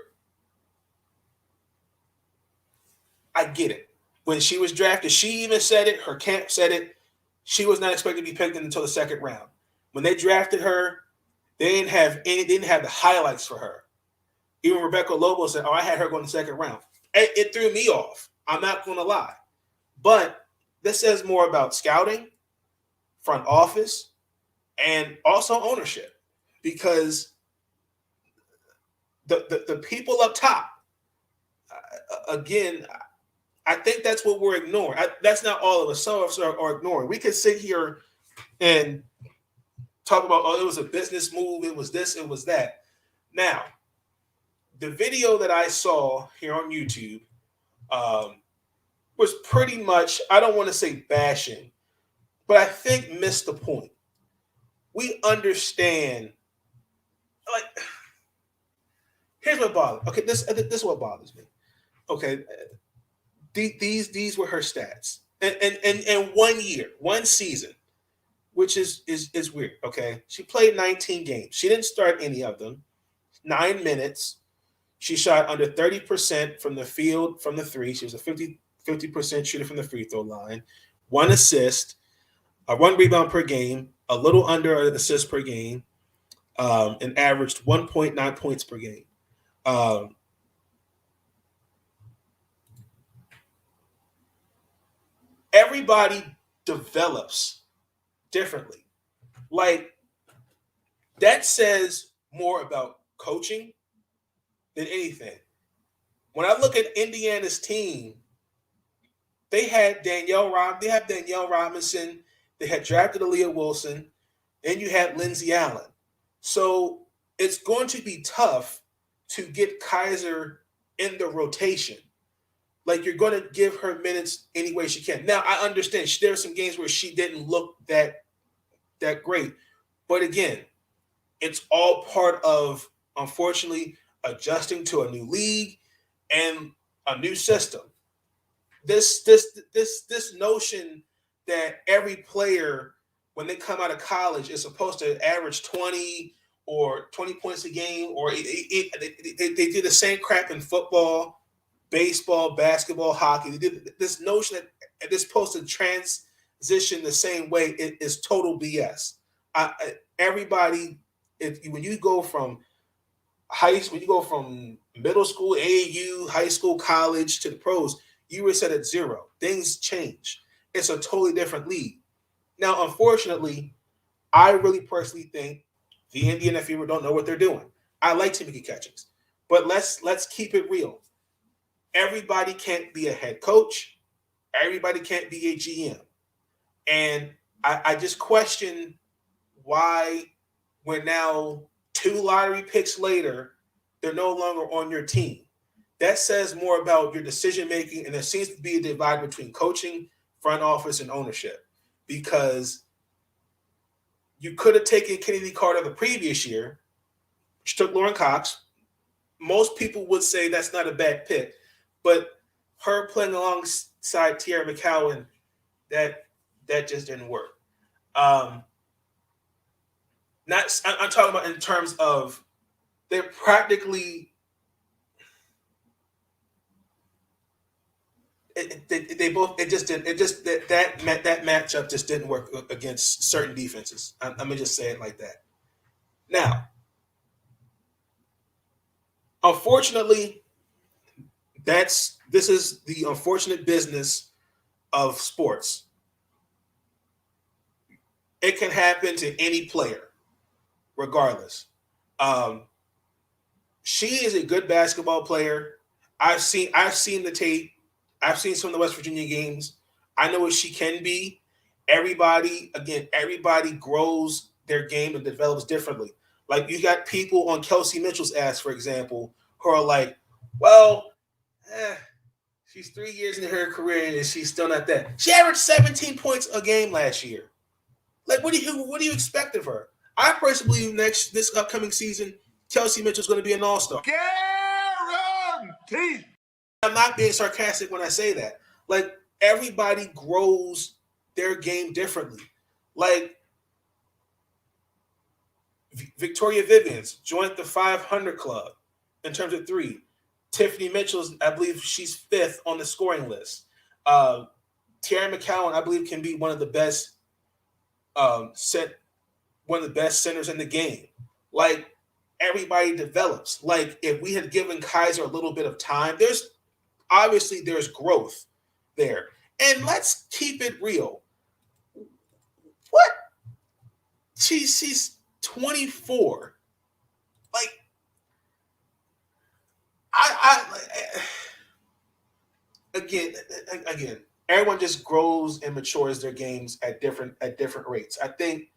I get it. When she was drafted, she even said it, her camp said it, she was not expected to be picked until the 2nd round. When they drafted her, they didn't have the highlights for her. Even Rebecca Lobo said, I had her going the 2nd round. It threw me off. I'm not going to lie. But this says more about scouting, front office, and also ownership. Because the people up top, again, I think that's what we're ignoring. That's not all of us. Some of us are ignoring. We could sit here and talk about, oh, it was a business move. It was this. It was that. Now, the video that I saw here on YouTube was pretty much, I don't want to say bashing, but I think missed the point. We understand, like, here's what bothers. Okay, this is what bothers me. Okay, these were her stats, and 1 year, one season, which is weird. Okay, she played 19 games. She didn't start any of them. 9 minutes. She shot under 30% from the field from the three. She was a 50% shooter from the free throw line. 1 assist, a 1 rebound per game, a little under an assist per game, and averaged 1.9 points per game. Everybody develops differently. Like, that says more about coaching than anything. When I look at Indiana's team, they have Danielle Robinson, they had drafted Aaliyah Wilson, and you had Lindsey Allen. So it's going to be tough to get Kysre in the rotation. Like, you're going to give her minutes any way she can. Now, I understand there are some games where she didn't look that great. But again, it's all part of, unfortunately, adjusting to a new league and a new system. This notion that every player, when they come out of college, is supposed to average 20 or 20 points a game, or they do the same crap in football, baseball, basketball, hockey. They did this notion that it's supposed to transition the same way. It is total BS. Everybody, when you go from high school, when you go from middle school, AAU, high school, college to the pros, you were set at 0. Things change. It's a totally different league. Now, unfortunately, I really personally think the Indiana Fever don't know what they're doing. I like Tamika Catchings, but let's keep it real. Everybody can't be a head coach. Everybody can't be a GM. And I just question why, when now 2 lottery picks later, they're no longer on your team. That says more about your decision making, and there seems to be a divide between coaching, front office, and ownership. Because you could have taken Kennedy Carter the previous year, which took Lauren Cox. Most people would say that's not a bad pick, but her playing alongside Tierra McCowan, that just didn't work. I'm talking about in terms of they're practically that matchup just didn't work against certain defenses. I'm gonna just say it like that. Now, unfortunately, this is the unfortunate business of sports. It can happen to any player, regardless. She is a good basketball player. I've seen the tape. I've seen some of the West Virginia games. I know what she can be. Everybody grows their game and develops differently. Like, you got people on Kelsey Mitchell's ass, for example, who are like, well, she's 3 years into her career and she's still not that. She averaged 17 points a game last year. Like, what do you expect of her? I personally believe this upcoming season, Kelsey Mitchell's going to be an all-star. Guaranteed. I'm not being sarcastic when I say that. Like, everybody grows their game differently. Like, Victoria Vivians joined the 500 club in terms of 3. Tiffany Mitchell's, I believe she's 5th on the scoring list. Tierra McCowan, I believe, can be one of the best centers in the game. Like, everybody develops. Like, if we had given Kysre a little bit of time, there's growth there. And let's keep it real. What? She's 24. Like, again, everyone just grows and matures their games at different rates. I think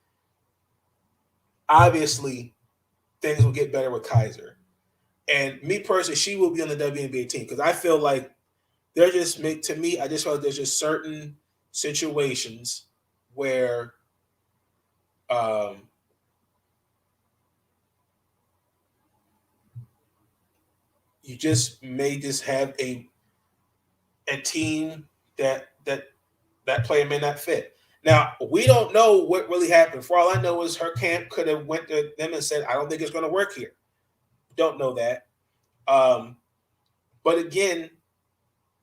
obviously things will get better with Kysre. And me personally, she will be on the WNBA team because I feel like I just feel like there's just certain situations where you just may just have a team that player may not fit. Now, we don't know what really happened. For all I know is her camp could have went to them and said, I don't think it's going to work here. Don't know that. But again,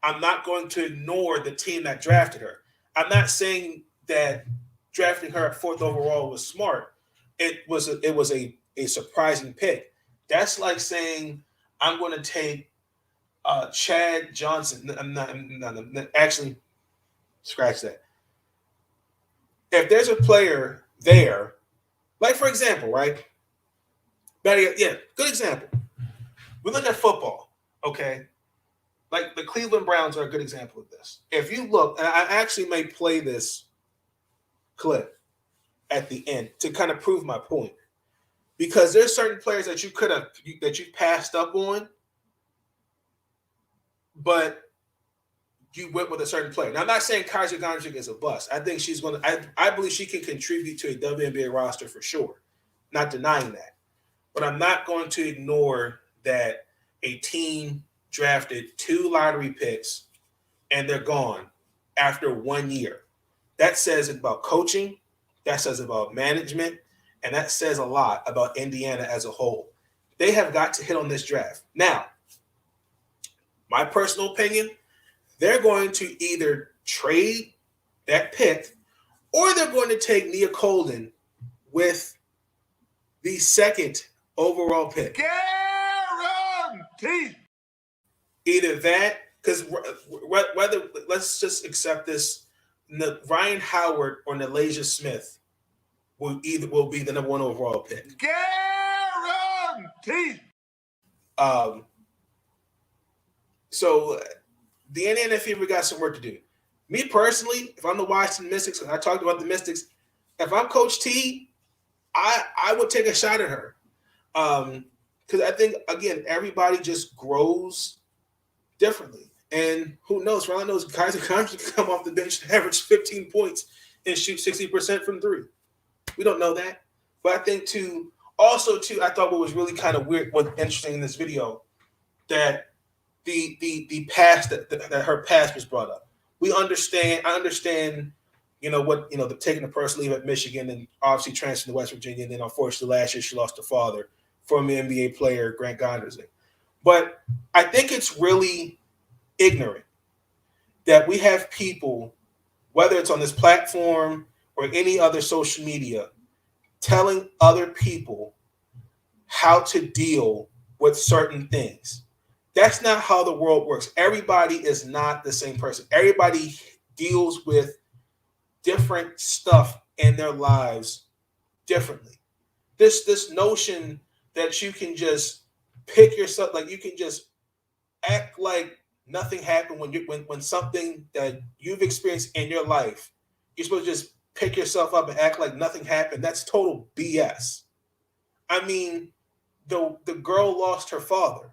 I'm not going to ignore the team that drafted her. I'm not saying that drafting her at 4th overall was smart. It was a surprising pick. That's like saying I'm going to take Chad Johnson. Actually, scratch that. If there's a player there, like for example, right? Good example. We look at football, okay? Like the Cleveland Browns are a good example of this. If you look, and I actually may play this clip at the end to kind of prove my point, because there's certain players that you passed up on, but you went with a certain player. Now, I'm not saying Kysre Gondrezick is a bust. I think she's going to. I believe she can contribute to a WNBA roster for sure. Not denying that, but I'm not going to ignore that a team drafted 2 lottery picks and they're gone after 1 year. That says about coaching, that says about management, and that says a lot about Indiana as a whole. They have got to hit on this draft. Now, my personal opinion, they're going to either trade that pick or they're going to take Nia Colden with the 2nd overall pick. Guaranteed. Either that, because whether let's just accept this, Ryan Howard or Nalasia Smith will be the number 1 overall pick. Guaranteed. So the Indiana Fever got some work to do. Me personally, if I'm the Washington Mystics, and I talked about the Mystics, if I'm Coach T, I would take a shot at her. Because I think, again, everybody just grows differently. And who knows? For all I know, Kysre Gondrezick can come off the bench and average 15 points and shoot 60% from 3. We don't know that. But I think, I thought what was really kind of weird, what's interesting in this video, that the past, that her past was brought up. I understand, the taking a personal leave at Michigan and obviously transferring to West Virginia. And then unfortunately last year she lost her father, former NBA player Grant Gondrezick. But I think it's really ignorant that we have people, whether it's on this platform or any other social media, telling other people how to deal with certain things. That's not how the world works. Everybody is not the same person. Everybody deals with different stuff in their lives differently. This notion that you can just pick yourself, like you can just act like nothing happened when something that you've experienced in your life, you're supposed to just pick yourself up and act like nothing happened. That's total BS. I mean, the girl lost her father.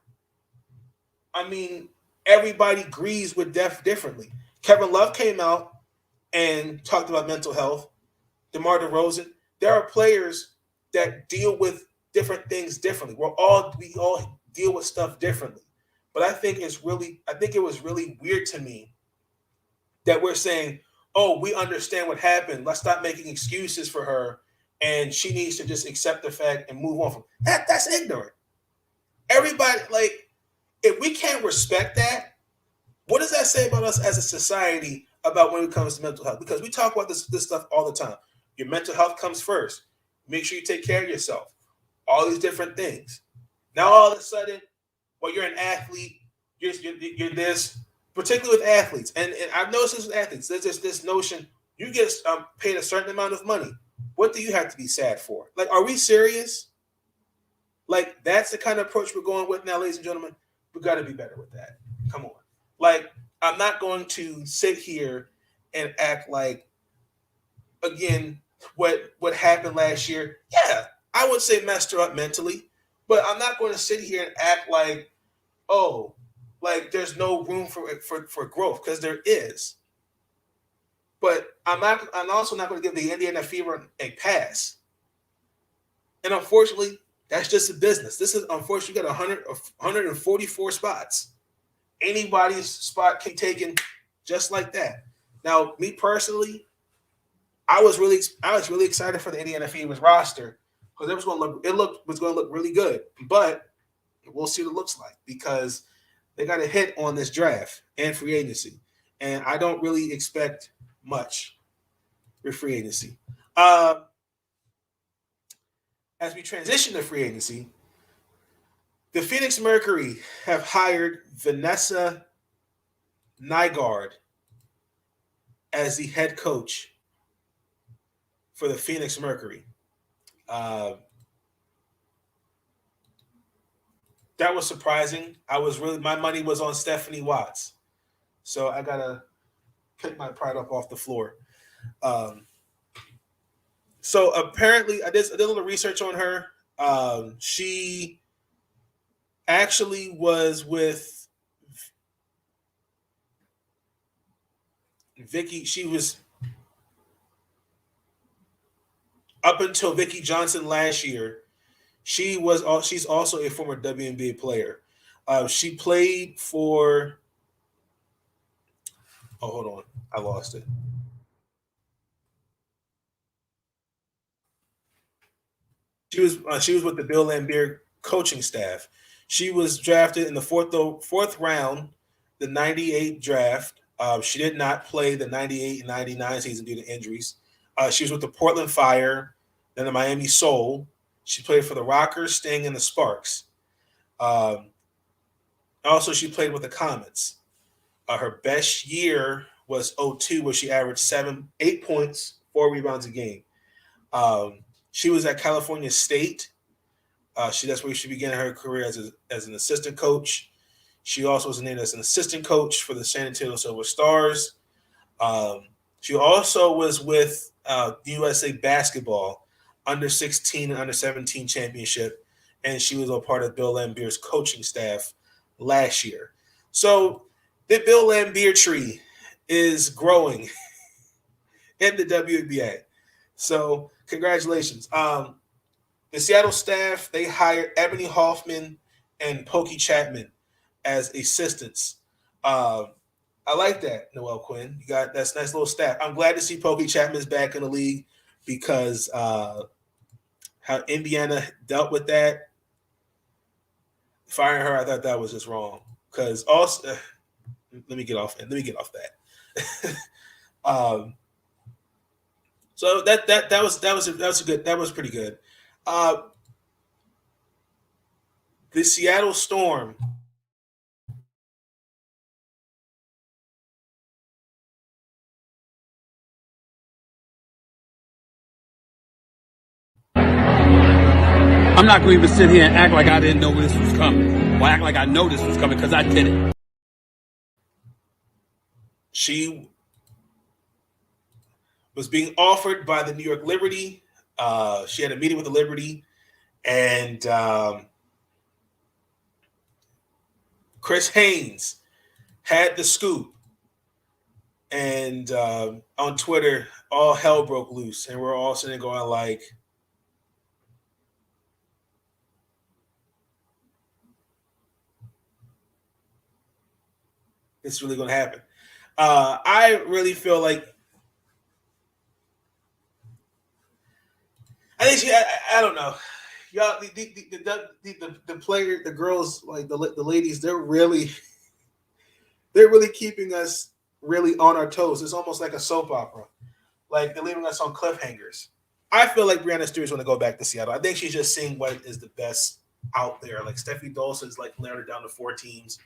I mean, everybody grieves with death differently. Kevin Love came out and talked about mental health. DeMar DeRozan. There are players that deal with different things differently. We all deal with stuff differently. But I think it was really weird to me that we're saying, oh, we understand what happened. Let's stop making excuses for her. And she needs to just accept the fact and move on from that. That's ignorant. Everybody, like, if we can't respect that, what does that say about us as a society about when it comes to mental health? Because we talk about this stuff all the time. Your mental health comes first. Make sure you take care of yourself. All these different things. Now, all of a sudden, well, you're an athlete. You're this, particularly with athletes. And I've noticed this with athletes. There's just this notion, you get paid a certain amount of money. What do you have to be sad for? Like, are we serious? Like, that's the kind of approach we're going with now, ladies and gentlemen. We got to be better with that. Come on. Like, I'm not going to sit here and act like, again, what happened last year. Yeah, I would say messed her up mentally, but I'm not going to sit here and act like, oh, like there's no room for growth, because there is. But I'm also not going to give the Indiana Fever a pass. And unfortunately, that's just a business. This is unfortunately got 144 spots. Anybody's spot can be taken just like that. Now, me personally, I was really excited for the Indiana Fever's roster, because it was going to look really good. But we'll see what it looks like, because they got a hit on this draft and free agency, and I don't really expect much with free agency. As we transition to free agency, the Phoenix Mercury have hired Vanessa Nygaard as the head coach for the Phoenix Mercury. That was surprising. My money was on Stephanie Watts, so I gotta pick my pride up off the floor. So apparently, I did a little research on her. She actually was with Vicky. She was up until Vicky Johnson last year. She's also a former WNBA player. She played for. Oh, hold on, I lost it. She was with the Bill Lamar coaching staff. She was drafted in the fourth round, the 98 draft. She did not play the 98 and 99 season due to injuries. She was with the Portland Fire, then the Miami Soul. She played for the Rockers, Sting, and the Sparks. Also, she played with the Comets. Her best year was 02, where she averaged 8 points, 4 rebounds a game. She was at California State. That's where she began her career as an assistant coach. She also was named as an assistant coach for the San Antonio Silver Stars. She also was with USA Basketball under 16 and under 17 championship, and she was a part of Bill Laimbeer's coaching staff last year. So the Bill Laimbeer tree is growing in the WNBA. So congratulations. The Seattle staff, they hired Ebony Hoffman and Pokey Chapman as assistants. I like that, Noel Quinn. That's a nice little staff. I'm glad to see Pokey Chapman's back in the league, because how Indiana dealt with that, firing her, I thought that was just wrong. Because also, let me get off that. So that was pretty good. The Seattle Storm. I'm not going to even sit here and act like I didn't know this was coming, or act like I know this was coming, because I did it. She was being offered by the New York Liberty. She had a meeting with the Liberty, and Chris Haynes had the scoop. And on Twitter, all hell broke loose, and we're all sitting there going like, it's really going to happen. I really feel like, I think I don't know, y'all. The player, the girls, like the ladies, they're really keeping us really on our toes. It's almost like a soap opera. Like, they're leaving us on cliffhangers. I feel like Breanna Stewart's going to go back to Seattle. I think she's just seeing what is the best out there. Like, Stephanie Dolson's like narrowed it down to 4 teams.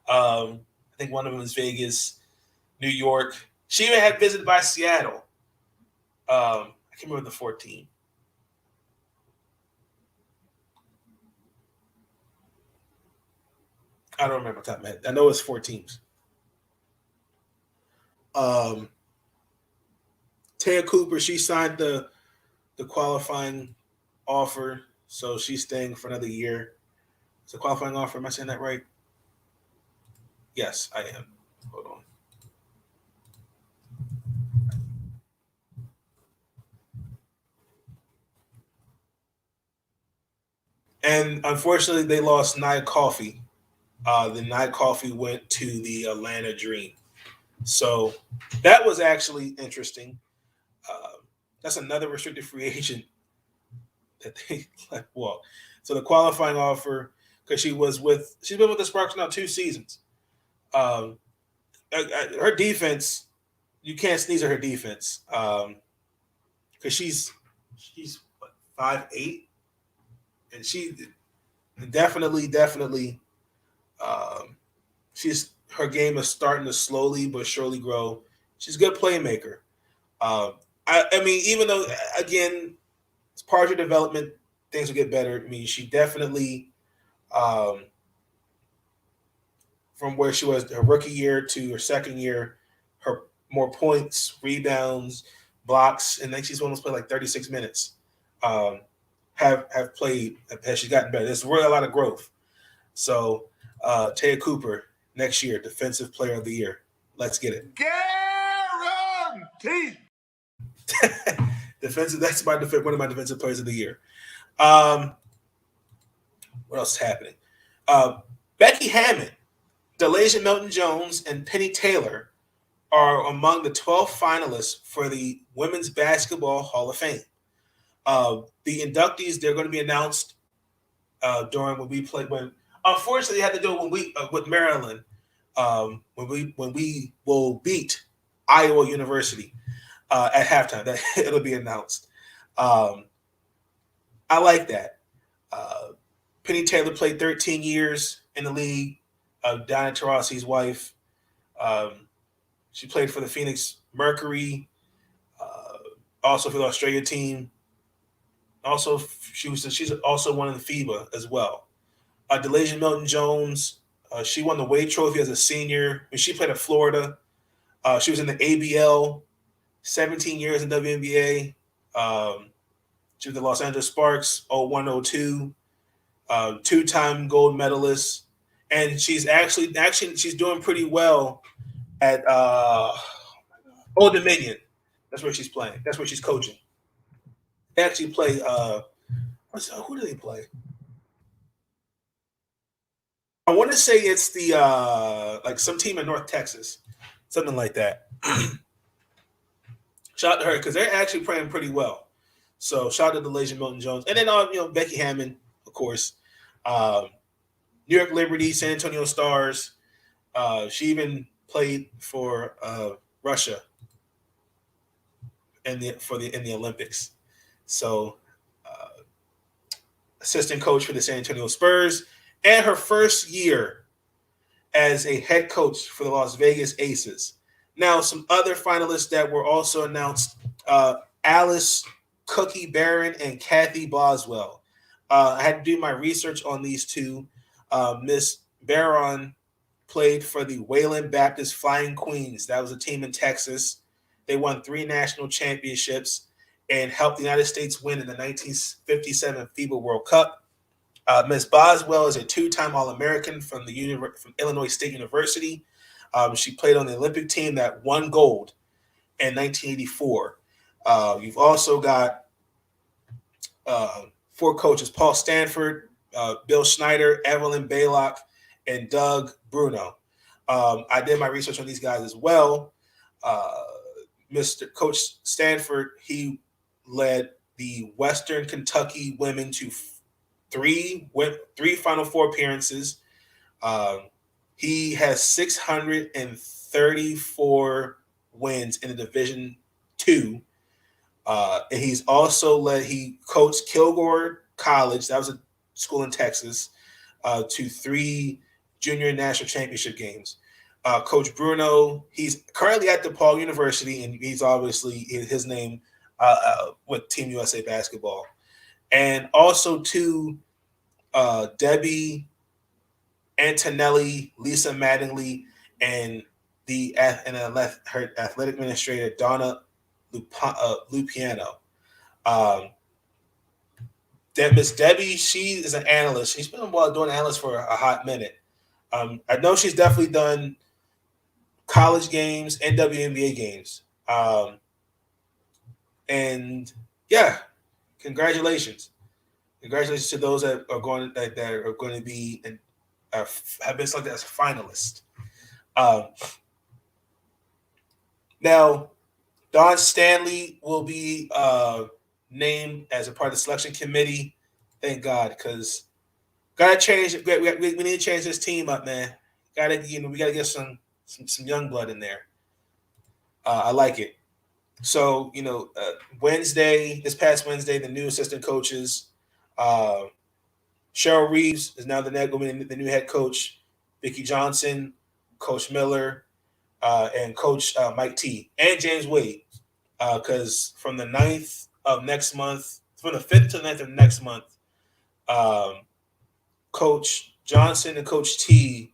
I think one of them is Vegas, New York. She even had visited by Seattle. I can't remember the 4th team. I don't remember off the top of my head. I know it's 4 teams. Taya Cooper, she signed the qualifying offer, so she's staying for another year. It's a qualifying offer. Am I saying that right? Yes, I am. Hold on. And unfortunately, they lost Nia Coffey. The Nia Coffey went to the Atlanta Dream. So that was actually interesting. That's another restricted free agent that they let walk. So the qualifying offer, because she's been with the Sparks now 2 seasons. Her defense, you can't sneeze at her defense. Because she's what, 5'8", and she definitely her game is starting to slowly but surely grow. She's a good playmaker. I mean, even though again it's part of your development, things will get better. I mean, she definitely from where she was her rookie year to her second year, her more points, rebounds, blocks, and then she's almost played like 36 minutes. Have played as she's gotten better. There's really a lot of growth. So Taya Cooper next year, Defensive Player of the Year. Let's get it. Guaranteed. Defensive. That's one of my Defensive Players of the Year. What else is happening? Becky Hammond, De'Lasia Milton-Jones, and Penny Taylor are among the 12 finalists for the Women's Basketball Hall of Fame. The inductees, they're going to be announced during when we play. Unfortunately, they had to do it when we with Maryland when we will beat Iowa University at halftime. That it'll be announced. I like that. Penny Taylor played 13 years in the league. Diana Taurasi's wife. She played for the Phoenix Mercury, also for the Australia team. Also, she's also won in the FIBA as well. De'Lasia Milton-Jones, she won the Wade Trophy as a senior. When she played at Florida, she was in the ABL, 17 years in WNBA. She was the Los Angeles Sparks, 01-02, 2-time gold medalist. And she's actually she's doing pretty well at Old Dominion. That's where she's playing. That's where she's coaching. They actually play who do they play? I want to say it's the like some team in North Texas, something like that. Shout out to her because they're actually playing pretty well. So shout out to De'Lasia Milton-Jones, and then Becky Hammond, of course, New York Liberty, San Antonio Stars. She even played for Russia in the Olympics. So assistant coach for the San Antonio Spurs. And her first year as a head coach for the Las Vegas Aces. Now, some other finalists that were also announced, Alice Cookie Barron and Kathy Boswell. I had to do my research on these two. Miss Barron played for the Wayland Baptist Flying Queens. That was a team in Texas. They won 3 national championships and helped the United States win in the 1957 FIBA World Cup. Ms. Boswell is a 2-time All-American from Illinois State University. She played on the Olympic team that won gold in 1984. You've also got 4 coaches: Paul Stanford, Bill Schneider, Evelyn Baylock, and Doug Bruno. I did my research on these guys as well. Mr. Coach Stanford, he led the Western Kentucky women to 3 Final Four appearances. He has 634 wins in the Division II. And he coached Kilgore College, that was a school in Texas, to 3 junior national championship games. Coach Bruno, he's currently at DePaul University, and he's obviously his name with Team USA Basketball. And also to Debbie Antonelli, Lisa Mattingly, and her athletic administrator, Donna Lupiano. Miss Debbie, she is an analyst. She's been doing analyst for a hot minute. I know she's definitely done college games and WNBA games. And yeah, congratulations to those that are going to be and have been selected as finalists. Now, Don Stanley will be named as a part of the selection committee. Thank God, because gotta change. We need to change this team up, man. We gotta get some young blood in there. I like it. So this past Wednesday, the new assistant coaches, Cheryl Reeves is now the new head coach. Vicki Johnson, Coach Miller, and Coach Mike T and James Wade. Because from the 9th of next month, from the 5th to the 9th of next month, Coach Johnson and Coach T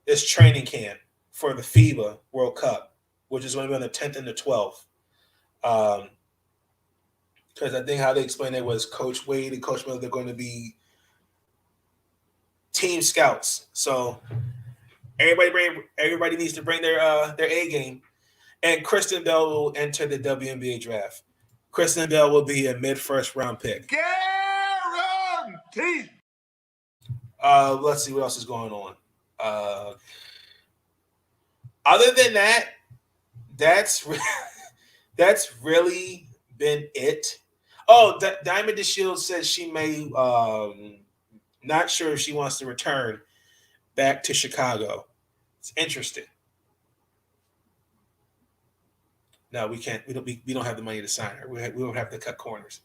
is training camp for the FIBA World Cup, which is going to be on the 10th and the 12th. Because I think how they explained it was Coach Wade and Coach Miller, they're going to be team scouts. So everybody needs to bring their A game. And Kristen Bell will enter the WNBA draft. Kristen Bell will be a mid-first round pick. Guaranteed. Let's see what else is going on. Other than that, that's really been it. Oh, Diamond DeShields says she may not sure if she wants to return back to Chicago. It's interesting. No, we can't. We don't have the money to sign her. We don't have to cut corners.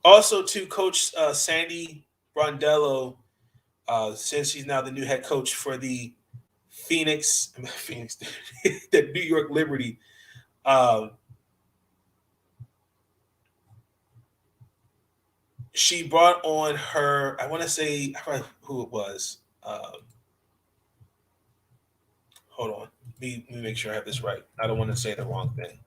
Also, to Coach Sandy Brondello, since she's now the new head coach for the the New York Liberty. She brought on her. I want to say who it was. Hold on. Let me make sure I have this right. I don't want to say the wrong thing.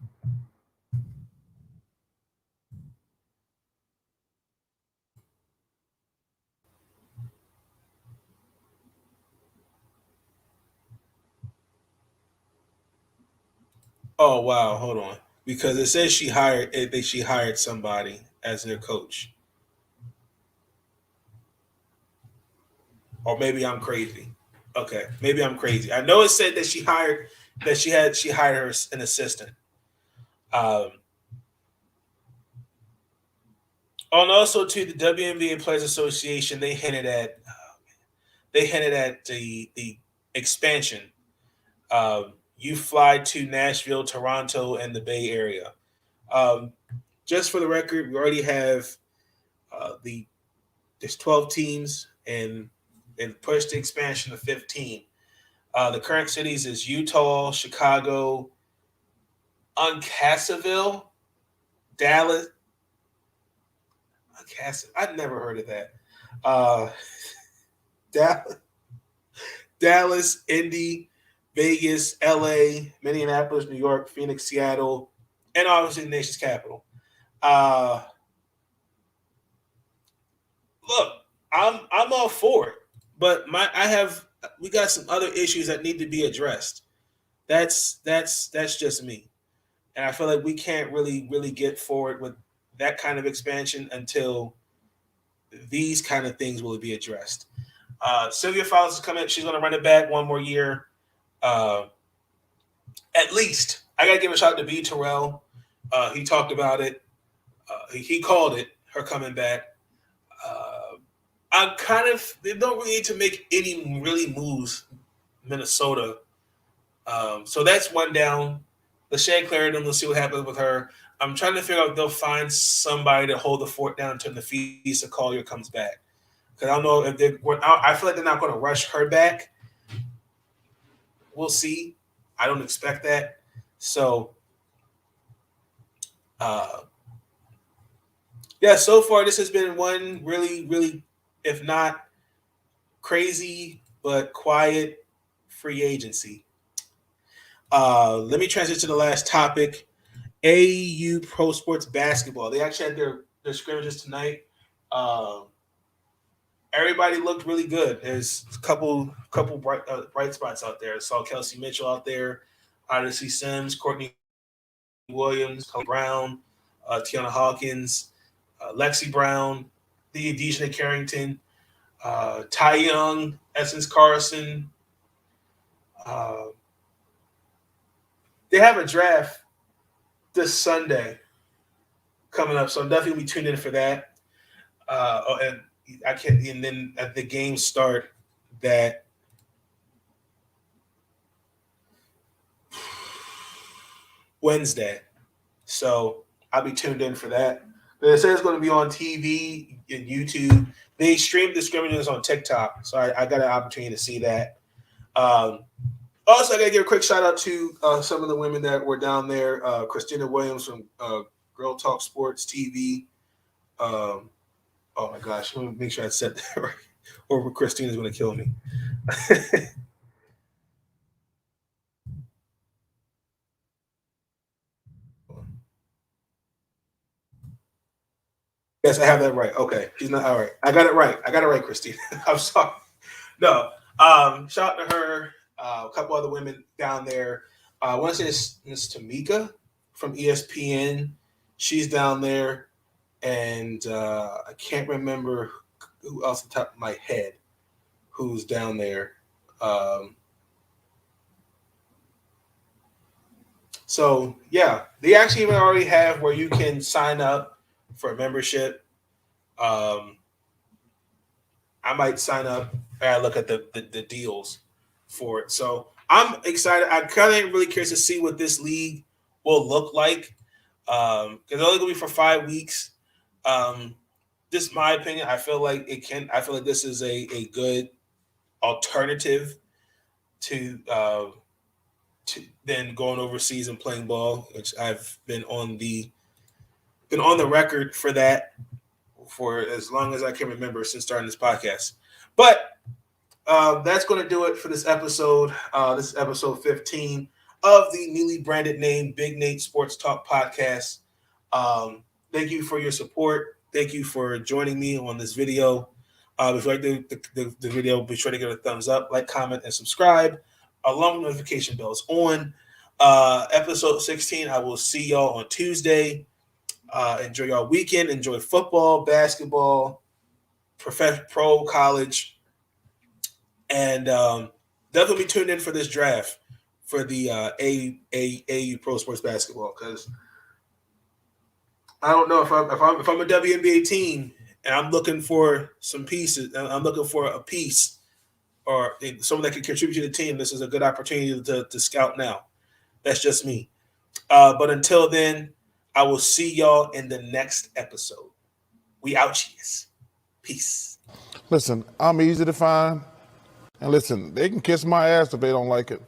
Oh wow, hold on. Because it says she hired somebody as their coach. Or maybe I'm crazy. Okay, maybe I'm crazy. I know it said that she hired her an assistant. And also to the WNBA Players Association, they hinted at the expansion. You fly to Nashville, Toronto, and the Bay Area. Just for the record, we already have there's 12 teams and pushed the expansion to 15. The current cities is Utah, Chicago, Uncasaville, Dallas. I've never heard of that. Dallas, Indy, Vegas, LA, Minneapolis, New York, Phoenix, Seattle, and obviously the nation's capital. Look, I'm all for it, but we got some other issues that need to be addressed. That's just me, and I feel like we can't really get forward with that kind of expansion until these kind of things will be addressed. Sylvia Fowles is coming. She's going to run it back one more year. At least I got to give a shout out to B. Terrell. He talked about it. He called it, her coming back. They don't really need to make any really moves, Minnesota. So that's one down. Lachey Clarendon, we'll see what happens with her. I'm trying to figure out if they'll find somebody to hold the fort down until Nafisa Collier comes back. Because I don't know if I feel like they're not going to rush her back. We'll see. I don't expect that. So, so far this has been one really, really, if not crazy, but quiet free agency. Let me transition to the last topic. AU Pro Sports Basketball. They actually had their scrimmages tonight. Everybody looked really good. There's a couple bright spots out there. I saw Kelsey Mitchell out there, Odyssey Sims, Courtney Williams, Cole Brown, Tiana Hawkins, Lexi Brown, the Dejanay Carrington, Ty Young, Essence Carson. They have a draft this Sunday coming up, so I'm definitely gonna be tuned in for that. And I can't. And then at the games start that Wednesday, so I'll be tuned in for that. But it says it's going to be on TV and YouTube. They streamed the scrimmages on TikTok, so I got an opportunity to see that. Also, I got to give a quick shout out to some of the women that were down there. Christina Williams from Girl Talk Sports TV. Oh my gosh, let me make sure I said that right, or Christina's going to kill me. Yes, I have that right. Okay, she's not all right. I got it right, Christina. I'm sorry. No, shout out to her. A couple other women down there. I want to say Miss Tamika from ESPN. She's down there, and I can't remember who else on top of my head who's down there. So yeah, they actually even already have where you can sign up for a membership. I might sign up and look at the deals for it. So I'm excited. I'm kind of really curious to see what this league will look like. Because it's only gonna be for 5 weeks. Just my opinion. I feel like this is a good alternative to then going overseas and playing ball, which I've been on the record for that for as long as I can remember since starting this podcast. But that's going to do it for this episode. This is episode 15 of the newly branded name Big Nate Sports Talk Podcast. Thank you for your support. Thank you for joining me on this video. If you like the video, be sure to give it a thumbs up, like, comment, and subscribe. Along with notification bells on. Episode 16, I will see y'all on Tuesday. Enjoy your weekend. Enjoy football, basketball, pro, college. And definitely be tuned in for this draft for the AU Pro Sports Basketball, because I don't know if I'm a WNBA team and I'm looking for some pieces. I'm looking for a piece or someone that can contribute to the team. This is a good opportunity to scout now. That's just me. But until then, I will see y'all in the next episode. We out, cheers. Peace. Listen, I'm easy to find. And listen, they can kiss my ass if they don't like it.